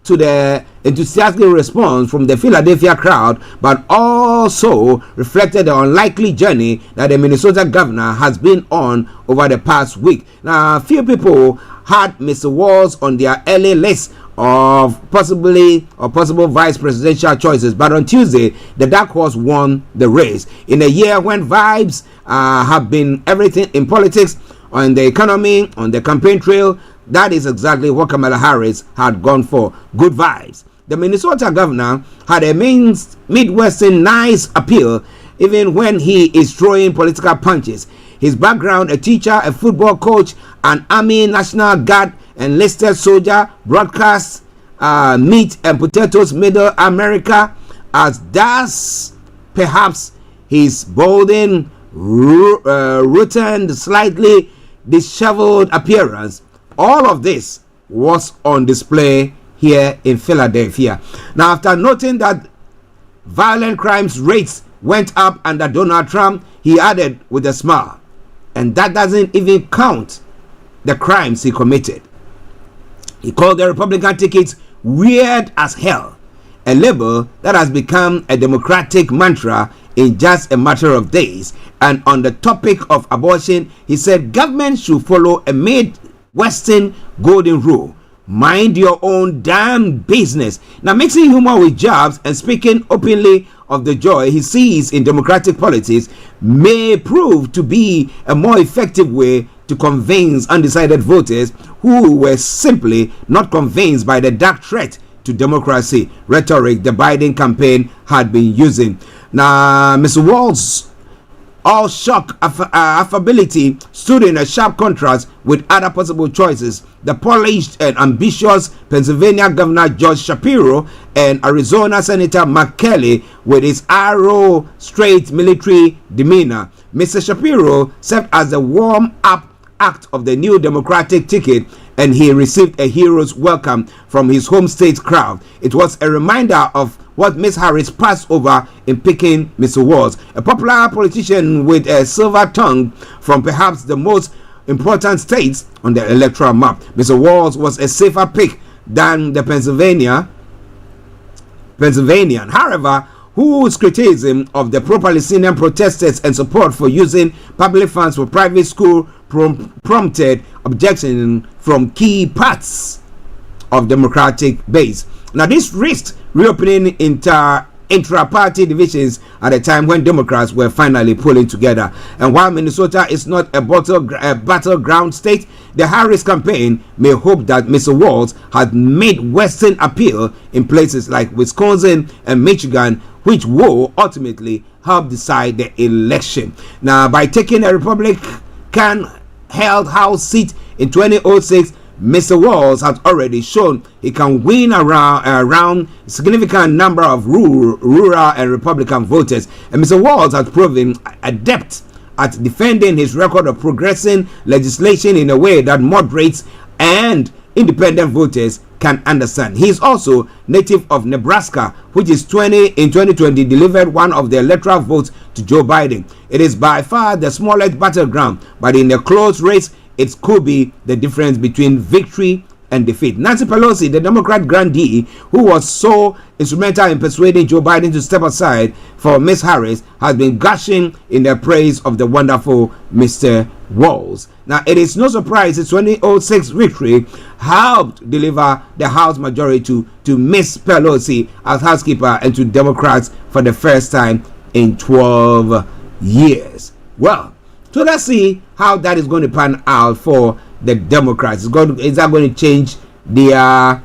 Speaker 1: to the enthusiastic response from the Philadelphia crowd, but also reflected the unlikely journey that the Minnesota governor has been on over the past week. Now, few people had Mr. Walz on their early list of possible vice presidential choices, but on Tuesday, the dark horse won the race. In a year when vibes have been everything in politics, on the economy, on the campaign trail, that is exactly what Kamala Harris had gone for: good vibes. The Minnesota governor had a Midwestern nice appeal, even when he is throwing political punches. His background: a teacher, a football coach, an Army National Guard enlisted soldier, broadcast meat and potatoes, Middle America, as does perhaps his balding, rotund, slightly disheveled appearance. All of this was on display here in Philadelphia. Now, after noting that violent crimes rates went up under Donald Trump, he added with a smile, and that doesn't even count the crimes he committed. He called the Republican tickets weird as hell, a label that has become a Democratic mantra in just a matter of days. And on the topic of abortion, he said government should follow a Midwestern golden rule: mind your own damn business. Now, mixing humor with jabs and speaking openly of the joy he sees in democratic politics may prove to be a more effective way to convince undecided voters who were simply not convinced by the dark threat to democracy rhetoric the Biden campaign had been using. Now, Mr. Walz' all shock affability stood in a sharp contrast with other possible choices. The polished and ambitious Pennsylvania Governor George Shapiro and Arizona Senator Mark Kelly with his arrow straight military demeanor. Mr. Shapiro served as the warm-up act of the new Democratic ticket, and he received a hero's welcome from his home state crowd. It was a reminder of what Ms. Harris passed over in picking Mr. Walz, a popular politician with a silver tongue from perhaps the most important states on the electoral map. Mr. Walz was a safer pick than the Pennsylvanian, however, whose criticism of the pro-Palestinian protesters and support for using public funds for private school prompted objection from key parts of Democratic base. Now, this risked reopening intra-party divisions at a time when Democrats were finally pulling together. And while Minnesota is not a battleground state, the Harris campaign may hope that Mr. Walz has made Western appeal in places like Wisconsin and Michigan, which will ultimately help decide the election. Now, by taking a Republican-held House seat in 2006, Mr. Walz has already shown he can win around a significant number of rural and Republican voters. And Mr. Walz has proven adept at defending his record of progressing legislation in a way that moderates and independent voters can understand. He is also native of Nebraska, which is in 2020 delivered one of the electoral votes to Joe Biden. It is by far the smallest battleground, but in a close race, it could be the difference between victory and defeat. Nancy Pelosi, the Democrat grandee, who was so instrumental in persuading Joe Biden to step aside for Ms. Harris, has been gushing in the praise of the wonderful Mr. Walz. Now, it is no surprise his 2006 victory helped deliver the House majority to Ms. Pelosi as housekeeper and to Democrats for the first time in 12 years. Well, so let's see how that is going to pan out for the Democrats. Is that going to change their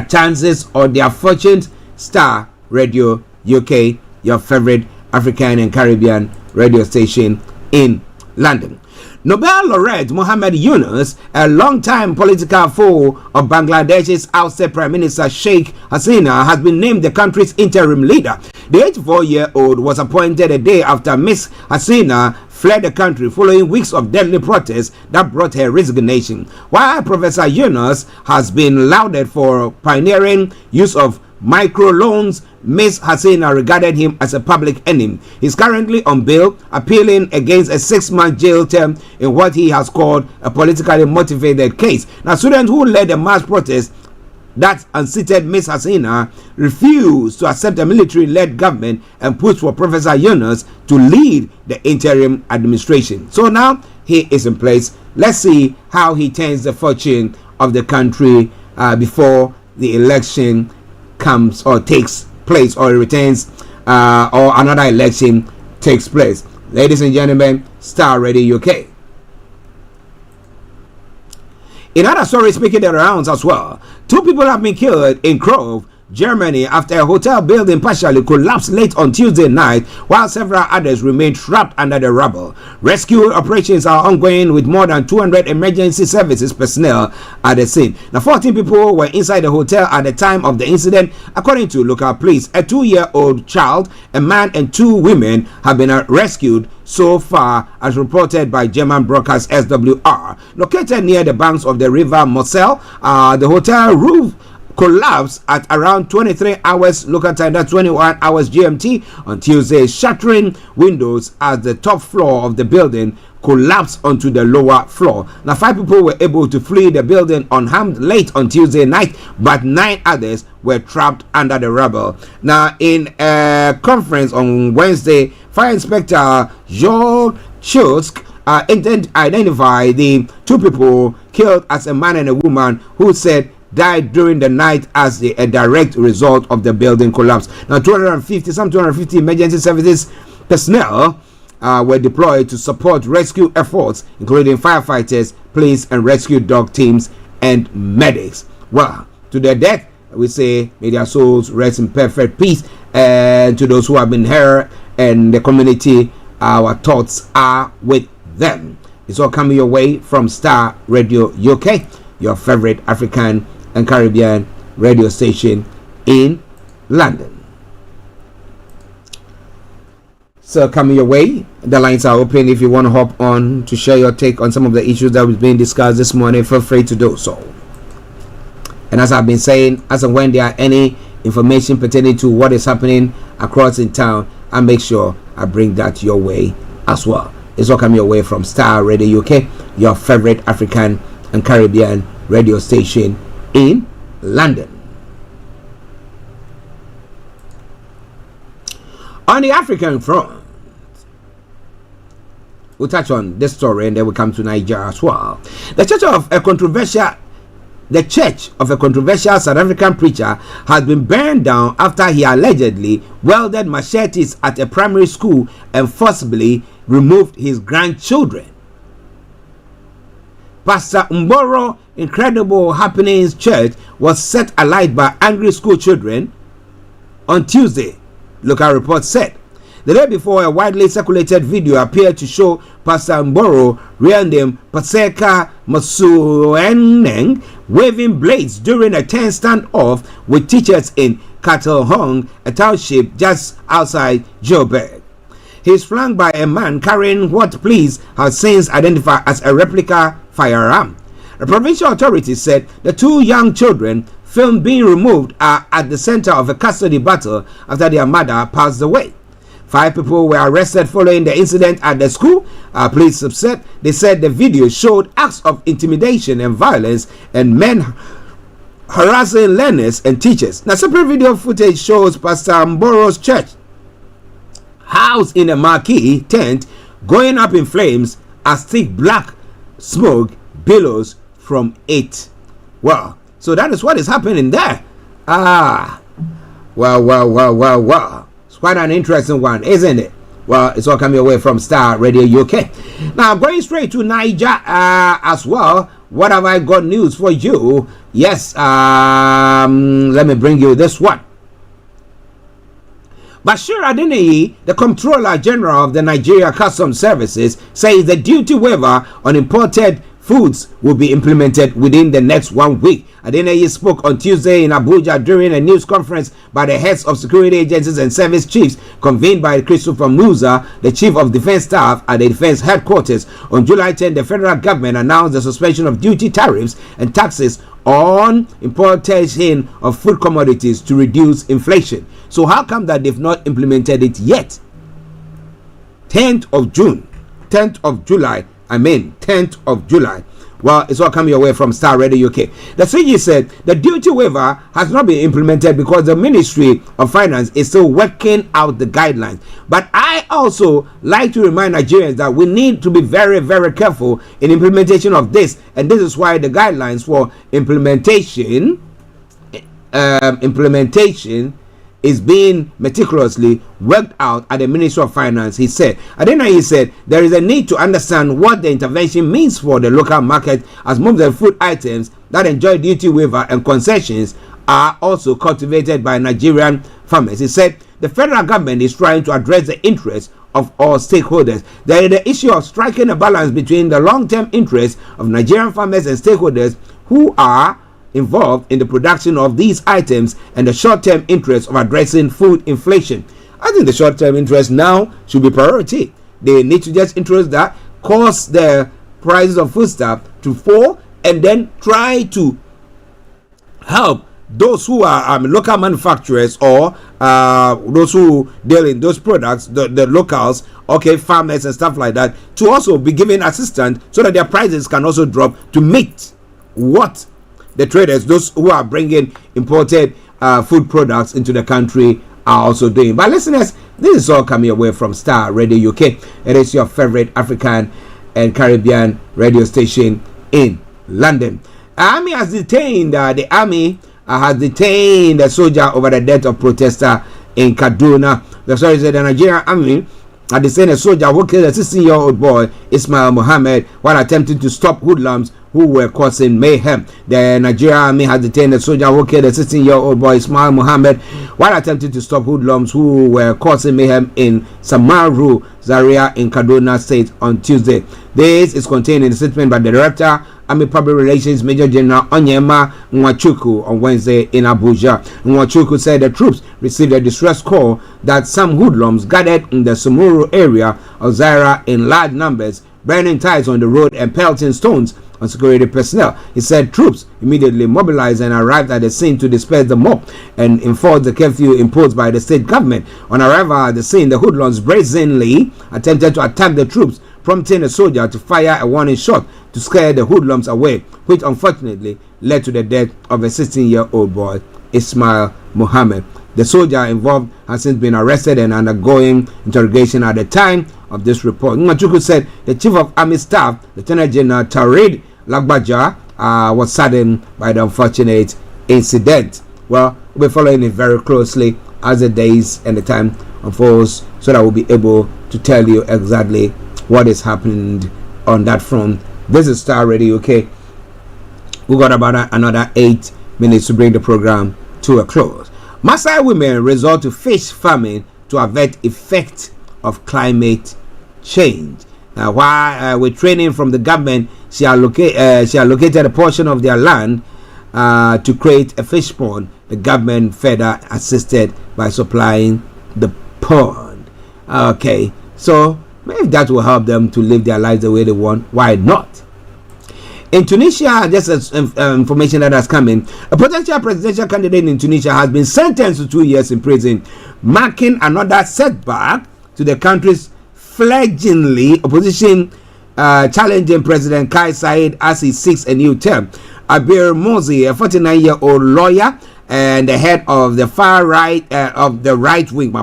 Speaker 1: chances or their fortunes? Star Radio UK, your favorite African and Caribbean radio station in London. Nobel laureate Mohammed Yunus, a long-time political foe of Bangladesh's ousted Prime Minister Sheikh Hasina, has been named the country's interim leader. The 84-year-old was appointed a day after Ms. Hasina fled the country following weeks of deadly protests that brought her resignation. While Professor Yunus has been lauded for pioneering use of microloans, Ms. Hasina regarded him as a public enemy. He's currently on bail, appealing against a 6-month jail term in what he has called a politically motivated case. Now, students who led the mass protest that unseated Ms. Hasina refused to accept a military-led government and pushed for Professor Yunus to lead the interim administration. So now he is in place. Let's see how he turns the fortune of the country before the election comes or takes place, or returns, or another election takes place. Ladies and gentlemen, Star Radio UK. In other stories making the rounds as well, 2 people have been killed in Grove, Germany, after a hotel building partially collapsed late on Tuesday night, while several others remain trapped under the rubble. Rescue operations are ongoing with more than 200 emergency services personnel at the scene. Now, 14 people were inside the hotel at the time of the incident, according to local police. A 2-year-old child, a man, and 2 women have been rescued so far, as reported by German broadcast SWR. Located near the banks of the river Moselle, the hotel roof collapsed at around 23 hours local time, that's 21 hours GMT, on Tuesday, shattering windows as the top floor of the building collapsed onto the lower floor. Now, 5 people were able to flee the building unharmed late on Tuesday night, but 9 others were trapped under the rubble. Now, in a conference on Wednesday, Fire Inspector Joel Schultz identify the two people killed as a man and a woman who said died during the night as a direct result of the building collapse. Now, 250 emergency services personnel were deployed to support rescue efforts, including firefighters, police, and rescue dog teams and medics. Well, to their death, we say, may their souls rest in perfect peace. And to those who have been hurt and the community, our thoughts are with them. It's all coming your way from Starr Radio UK, your favorite African and Caribbean radio station in London. So coming your way, the lines are open. If you want to hop on to share your take on some of the issues that was being discussed this morning, feel free to do so. And as I've been saying, as and when there are any information pertaining to what is happening across in town, I make sure I bring that your way as well. It's all coming your way from Starr Radio UK, your favorite African and Caribbean radio station in London. On the African front, we'll touch on this story and then we'll come to Nigeria as well. The church of a controversial South African preacher has been burned down after he allegedly wielded machetes at a primary school and forcibly removed his grandchildren. Pastor Mboro Incredible Happenings Church was set alight by angry school children on Tuesday, local reports said. The day before, a widely circulated video appeared to show Pastor Mboro, real name Paseka Masueneng, waving blades during a tense standoff with teachers in Katlehong, a township just outside Joburg. He is flanked by a man carrying what police have since identified as a replica firearm. The provincial authorities said the two young children filmed being removed are at the center of a custody battle after their mother passed away. 5 people were arrested following the incident at the school. Police have said they said the video showed acts of intimidation and violence and men harassing learners and teachers. Now, separate video footage shows Pastor Mboro's church housed in a marquee tent going up in flames as thick black smoke billows from it. Well, so that is what is happening there. Well. It's quite an interesting one, isn't it? Well, it's all coming away from Starr Radio UK. Now, going straight to Niger as well. What have I got news for you? Yes, let me bring you this one. Bashir Adeniyi, the Comptroller General of the Nigeria Customs Services, says the duty waiver on imported foods will be implemented within the next 1 week. Adeniyi spoke on Tuesday in Abuja during a news conference by the heads of security agencies and service chiefs convened by Christopher Musa, the Chief of Defense Staff at the Defense Headquarters. On July 10, the federal government announced the suspension of duty tariffs and taxes on importation of food commodities to reduce inflation. So how come that they've not implemented it yet? 10th of July. Well, it's all coming away from Starr Radio UK. The CG said the duty waiver has not been implemented because the Ministry of Finance is still working out the guidelines. But I also like to remind Nigerians that we need to be very, very careful in implementation of this. And this is why the guidelines for implementation is being meticulously worked out at the Ministry of Finance, he said. He said there is a need to understand what the intervention means for the local market, as most of the food items that enjoy duty waiver and concessions are also cultivated by Nigerian farmers. He said the federal government is trying to address the interests of all stakeholders. There is the issue of striking a balance between the long-term interests of Nigerian farmers and stakeholders who are involved in the production of these items and the short-term interest of addressing food inflation. I think the short-term interest now should be priority. They need to just introduce that, cause the prices of foodstuff to fall, and then try to help those who are local manufacturers or those who deal in those products, the locals, farmers and stuff like that, to also be given assistance so that their prices can also drop to meet what the traders, those who are bringing imported food products into the country, are also doing. But listeners, this is all coming away from Starr Radio UK. It is your favorite African and Caribbean radio station in London. Army has detained the soldier over the death of protester in Kaduna. The story said the Nigerian army had detained a soldier who killed a 16-year-old boy, Ismail Mohammed, while attempting to stop hoodlums who were causing mayhem. The Nigerian army has detained a soldier who killed a 16-year-old boy, Ismail Mohammed, while attempting to stop hoodlums who were causing mayhem in Samaru, Zaria in Kaduna State on Tuesday. This is contained in a statement by the Director, Army Public Relations Major General Onyema Nwachuku on Wednesday in Abuja. Nwachuku said the troops received a distress call that some hoodlums gathered in the Sumuru area of Zaria in large numbers, burning tires on the road and pelting stones on security personnel. He said troops immediately mobilized and arrived at the scene to disperse the mob and enforce the curfew imposed by the state government. On arrival at the scene, the hoodlums brazenly attempted to attack the troops, prompting a soldier to fire a warning shot to scare the hoodlums away, which unfortunately led to the death of a 16-year-old boy, Ismail Mohammed. The soldier involved has since been arrested and undergoing interrogation at the time of this report. Nwachuku said the Chief of Army Staff, Lieutenant General Tarid Lagbaja, was saddened by the unfortunate incident. Well, we'll be following it very closely as the days and the time unfolds, so that we'll be able to tell you exactly what is happening on that front. This is Starr Radio UK. We got about another 8 minutes to bring the program to a close. Maasai women resort to fish farming to avert effect of climate change. Now, while with training from the government, she allocated a portion of their land to create a fish pond. The government further assisted by supplying the pond. Okay, so maybe that will help them to live their lives the way they want. Why not? In Tunisia, just as information that has come in, a potential presidential candidate in Tunisia has been sentenced to 2 years in prison, marking another setback to the country's fledgling opposition challenging President Kais Saied as he seeks a new term. Abir Mozi, a 49-year-old lawyer and the head of the far right of the right wing,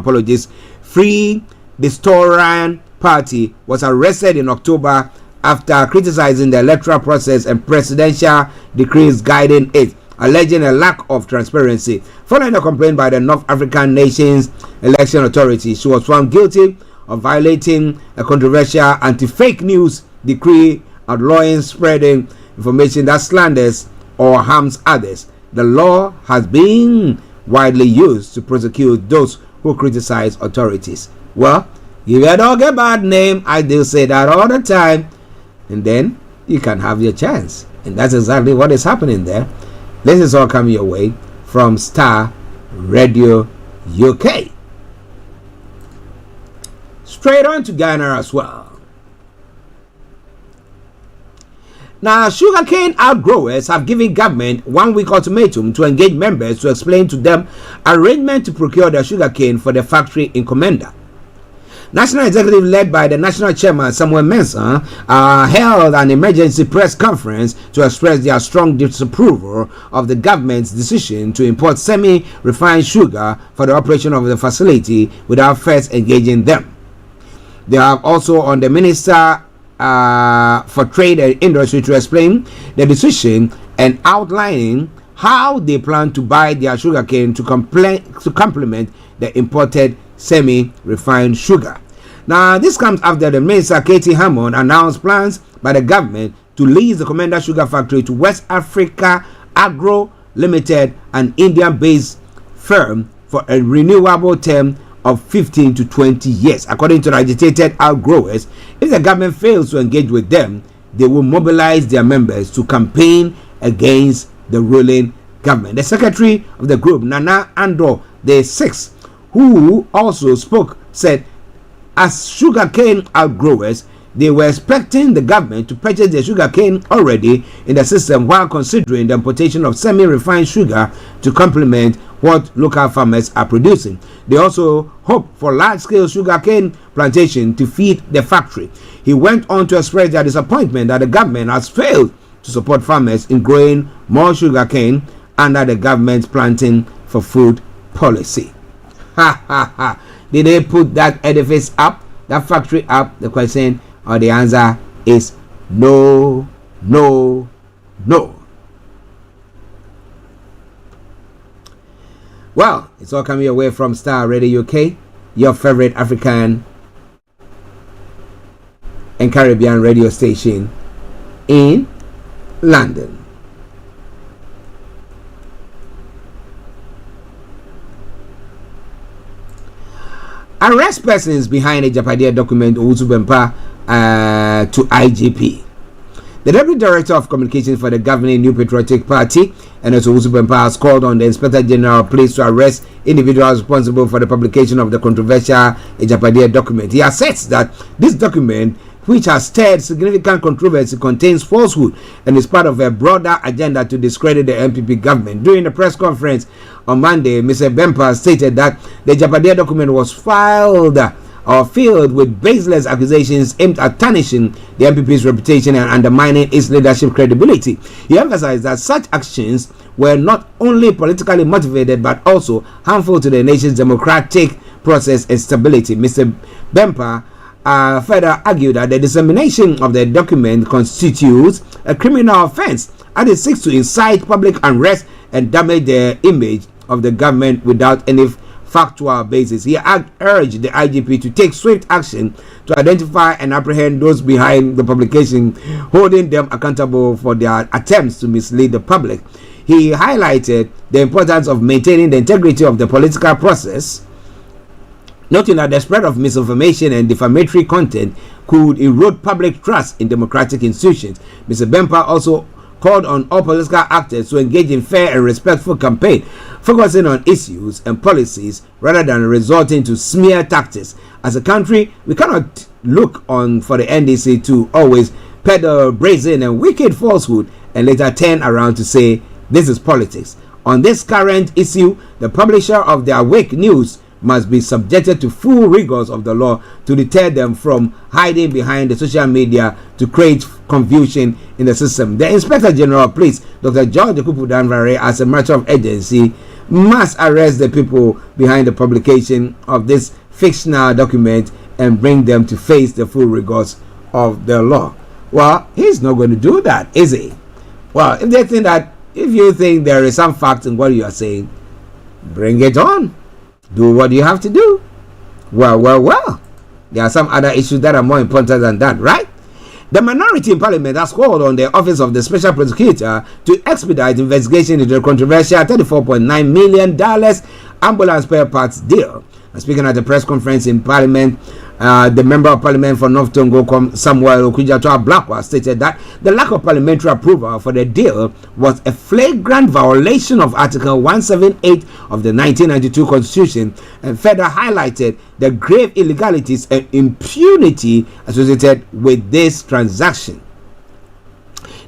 Speaker 1: Free Distorian Party, was arrested in October after criticizing the electoral process and presidential decrees guiding it, alleging a lack of transparency. Following a complaint by the North African nation's election authority, she was found guilty of violating a controversial anti-fake news decree outlawing spreading information that slanders or harms others. The law has been widely used to prosecute those who criticize authorities. Well, give a dog a bad name, I do say that all the time, and then you can have your chance. And that's exactly what is happening there. This is all coming your way from Starr Radio UK. Straight on to Ghana as well. Now, sugarcane outgrowers have given government 1 week ultimatum to engage members to explain to them arrangement to procure their sugarcane for the factory in Komenda. National Executive, led by the National Chairman Samuel Mensah, held an emergency press conference to express their strong disapproval of the government's decision to import semi-refined sugar for the operation of the facility without first engaging them. They have also on the Minister for Trade and Industry to explain the decision and outlining how they plan to buy their sugarcane to complement the imported semi-refined sugar. Now, this comes after the Minister Katie Hammond announced plans by the government to lease the Komenda Sugar Factory to West Africa Agro Limited, an Indian-based firm, for a renewable term of 15 to 20 years. According to the agitated outgrowers, if the government fails to engage with them, they will mobilize their members to campaign against the ruling government. The secretary of the group, Nana Ando the Sixth, who also spoke, said as sugarcane outgrowers, they were expecting the government to purchase their sugarcane already in the system while considering the importation of semi-refined sugar to complement what local farmers are producing. They also hope for large-scale sugarcane plantation to feed the factory. He went on to express their disappointment that the government has failed to support farmers in growing more sugarcane under the government's planting for food policy. Ha ha ha. Did they put that edifice up, that factory up? The question or the answer is no, no, no. Well, it's all coming away from Starr Radio UK, your favorite African and Caribbean radio station in London. Arrest persons behind a Japadia document Owusu Bempah to IGP. The Deputy Director of Communications for the governing New Patriotic Party, and Owusu Bempah, has called on the Inspector General of Police to arrest individuals responsible for the publication of the controversial Japadia document. He asserts that this document, which has stirred significant controversy, contains falsehood and is part of a broader agenda to discredit the NPP government. During the press conference on Monday, Mr. Bempah stated that the Japadia document was filled with baseless accusations aimed at tarnishing the NPP's reputation and undermining its leadership credibility. He emphasized that such actions were not only politically motivated but also harmful to the nation's democratic process and stability. Mr. Bempah further argued that the dissemination of the document constitutes a criminal offense and it seeks to incite public unrest and damage the image of the government without any factual basis. He urged the IGP to take swift action to identify and apprehend those behind the publication, holding them accountable for their attempts to mislead the public. He highlighted the importance of maintaining the integrity of the political process, noting that the spread of misinformation and defamatory content could erode public trust in democratic institutions. Mr. Bempah also called on all political actors to engage in fair and respectful campaign, focusing on issues and policies rather than resorting to smear tactics. As a country, we cannot look on for the NDC to always peddle brazen and wicked falsehood and later turn around to say this is politics. On this current issue, the publisher of the Awake News must be subjected to full rigors of the law to deter them from hiding behind the social media to create confusion in the system. The Inspector General of Police, Dr. George Kupudanvare, as a matter of urgency, must arrest the people behind the publication of this fictional document and bring them to face the full rigors of the law. Well, he's not going to do that, is he? Well, if you think there is some fact in what you are saying, bring it on. Do what you have to do. Well. There are some other issues that are more important than that, right? The minority in Parliament has called on the Office of the Special Prosecutor to expedite investigation into the controversial $34.9 million ambulance spare parts deal. Speaking at a press conference in Parliament, the Member of Parliament for North Tongo, Samuel Okudzato-Ablakwa, stated that the lack of parliamentary approval for the deal was a flagrant violation of Article 178 of the 1992 Constitution, and further highlighted the grave illegalities and impunity associated with this transaction.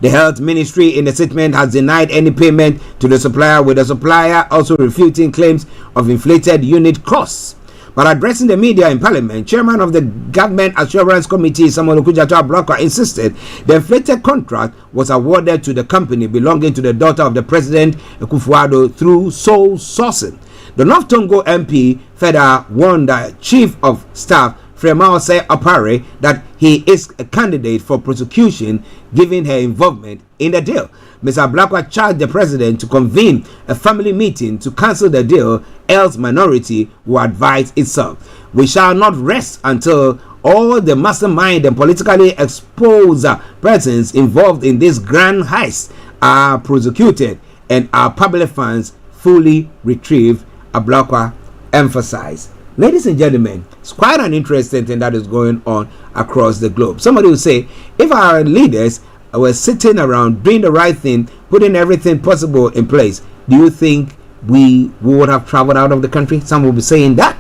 Speaker 1: The Health Ministry in the statement has denied any payment to the supplier, with the supplier also refuting claims of inflated unit costs. But addressing the media in Parliament, Chairman of the Government Assurance Committee, Samuel Okudzato-Ablakwa, insisted the inflated contract was awarded to the company belonging to the daughter of the President, Akufo-Addo, through sole sourcing. The North Tongo MP further warned the Chief of Staff, Fremause Opare, that he is a candidate for prosecution given her involvement in the deal. Mr. Ablakwa charged the president to convene a family meeting to cancel the deal, else minority will advise itself. We shall not rest until all the mastermind and politically exposed persons involved in this grand heist are prosecuted and our public funds fully retrieved, Ablakwa emphasized. Ladies and gentlemen, it's quite an interesting thing that is going on across the globe. Somebody will say, if our leaders were sitting around doing the right thing, putting everything possible in place, do you think we would have traveled out of the country? Some will be saying that.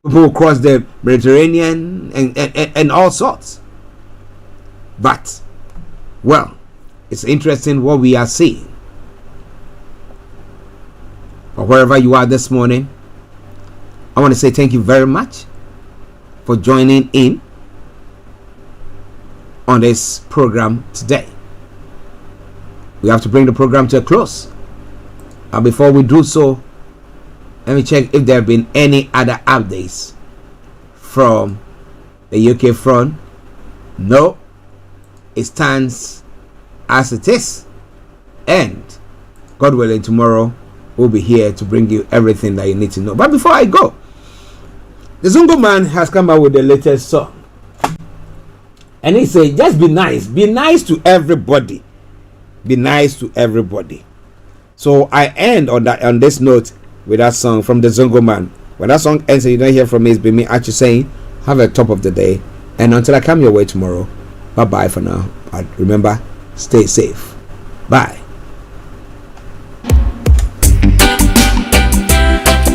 Speaker 1: People across the Mediterranean and all sorts. But, well, it's interesting what we are seeing. But wherever you are this morning, I want to say thank you very much for joining in on this program today. We have to bring the program to a close. And before we do so, let me check if there have been any other updates from the UK front? No, it stands as it is. And God willing, tomorrow we'll be here to bring you everything that you need to know. But before I go, the Zongo man has come out with the latest song. And he said, just be nice. Be nice to everybody. Be nice to everybody. So I end on this note with that song from the Zongo man. When that song ends and you don't hear from me, it's been me Archie saying, have a top of the day. And until I come your way tomorrow, bye-bye for now. But remember, stay safe. Bye.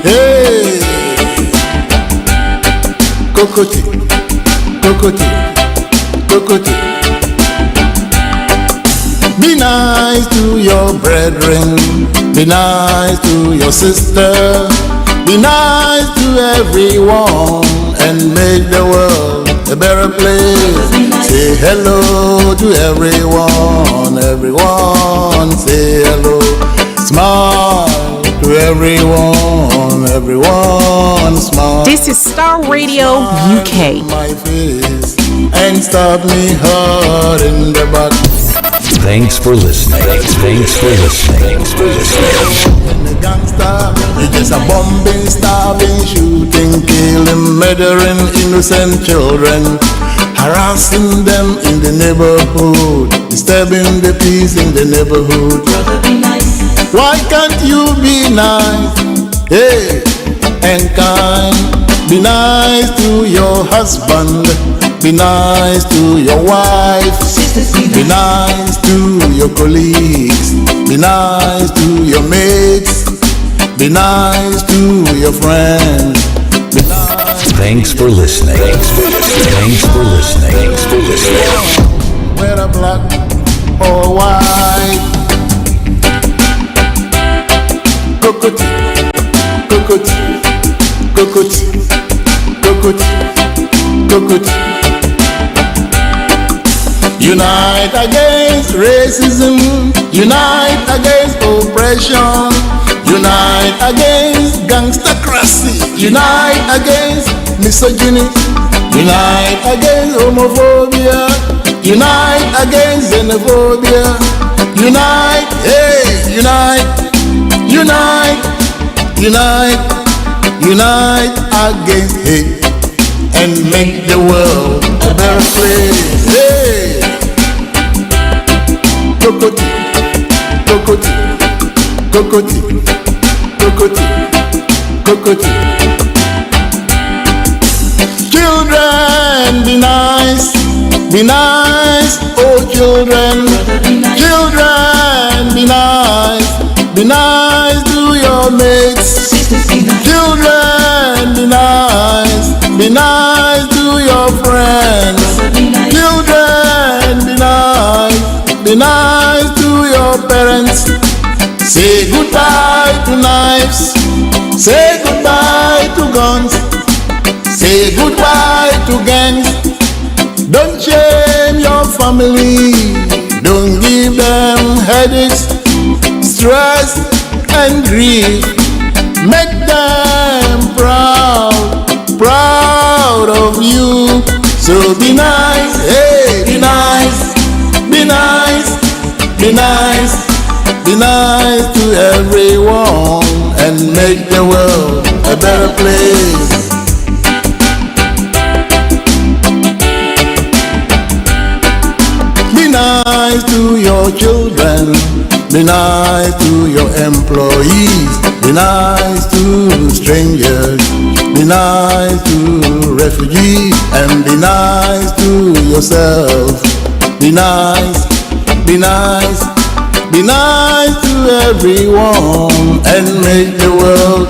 Speaker 10: Hey, Kokoti, Kokoti, Kokoti. Be nice to your brethren, be nice to your sister, be nice to everyone, and make the world a better place. Say hello to everyone, everyone say hello. Smile to everyone smile.
Speaker 8: This is Starr Radio UK.
Speaker 10: My face and stop me hard in the back.
Speaker 6: Thanks for listening. Thanks for listening.
Speaker 10: The gangster, it is a bombing, stabbing, shooting, killing, murdering innocent children, harassing them in the neighborhood, disturbing the peace in the neighborhood. Why can't you be nice, hey, and kind? Be nice to your husband, be nice to your wife, be nice to your colleagues, be nice to your mates, be nice to your friends. Be nice.
Speaker 6: Thanks for listening. Thanks for listening.
Speaker 10: Whether black or white. Kokoti, kokoti, kokoti, kokoti, kokoti. Unite against racism, unite against oppression, unite against gangstercracy, unite against misogyny, unite against homophobia, unite against xenophobia, unite, hey, unite. Unite, unite, unite against hate and make the world a better place. Hey, Kokoti, Kokoti, Kokoti, Kokoti, Kokoti. Children, be nice, oh children. Children, be nice. Be nice to your mates. Children, be nice to your friends. Children, be nice to your parents. Say goodbye to knives. Say goodbye to guns. Say goodbye to gangs. Don't shame your family. Don't give them headaches, stress and grief. Make them proud, proud of you. So be nice, hey, be nice, be nice, be nice, be nice to everyone and make the world a better place. Be nice to your children. Be nice to your employees, be nice to strangers, be nice to refugees, and be nice to yourself. Be nice, be nice, be nice to everyone, and make the world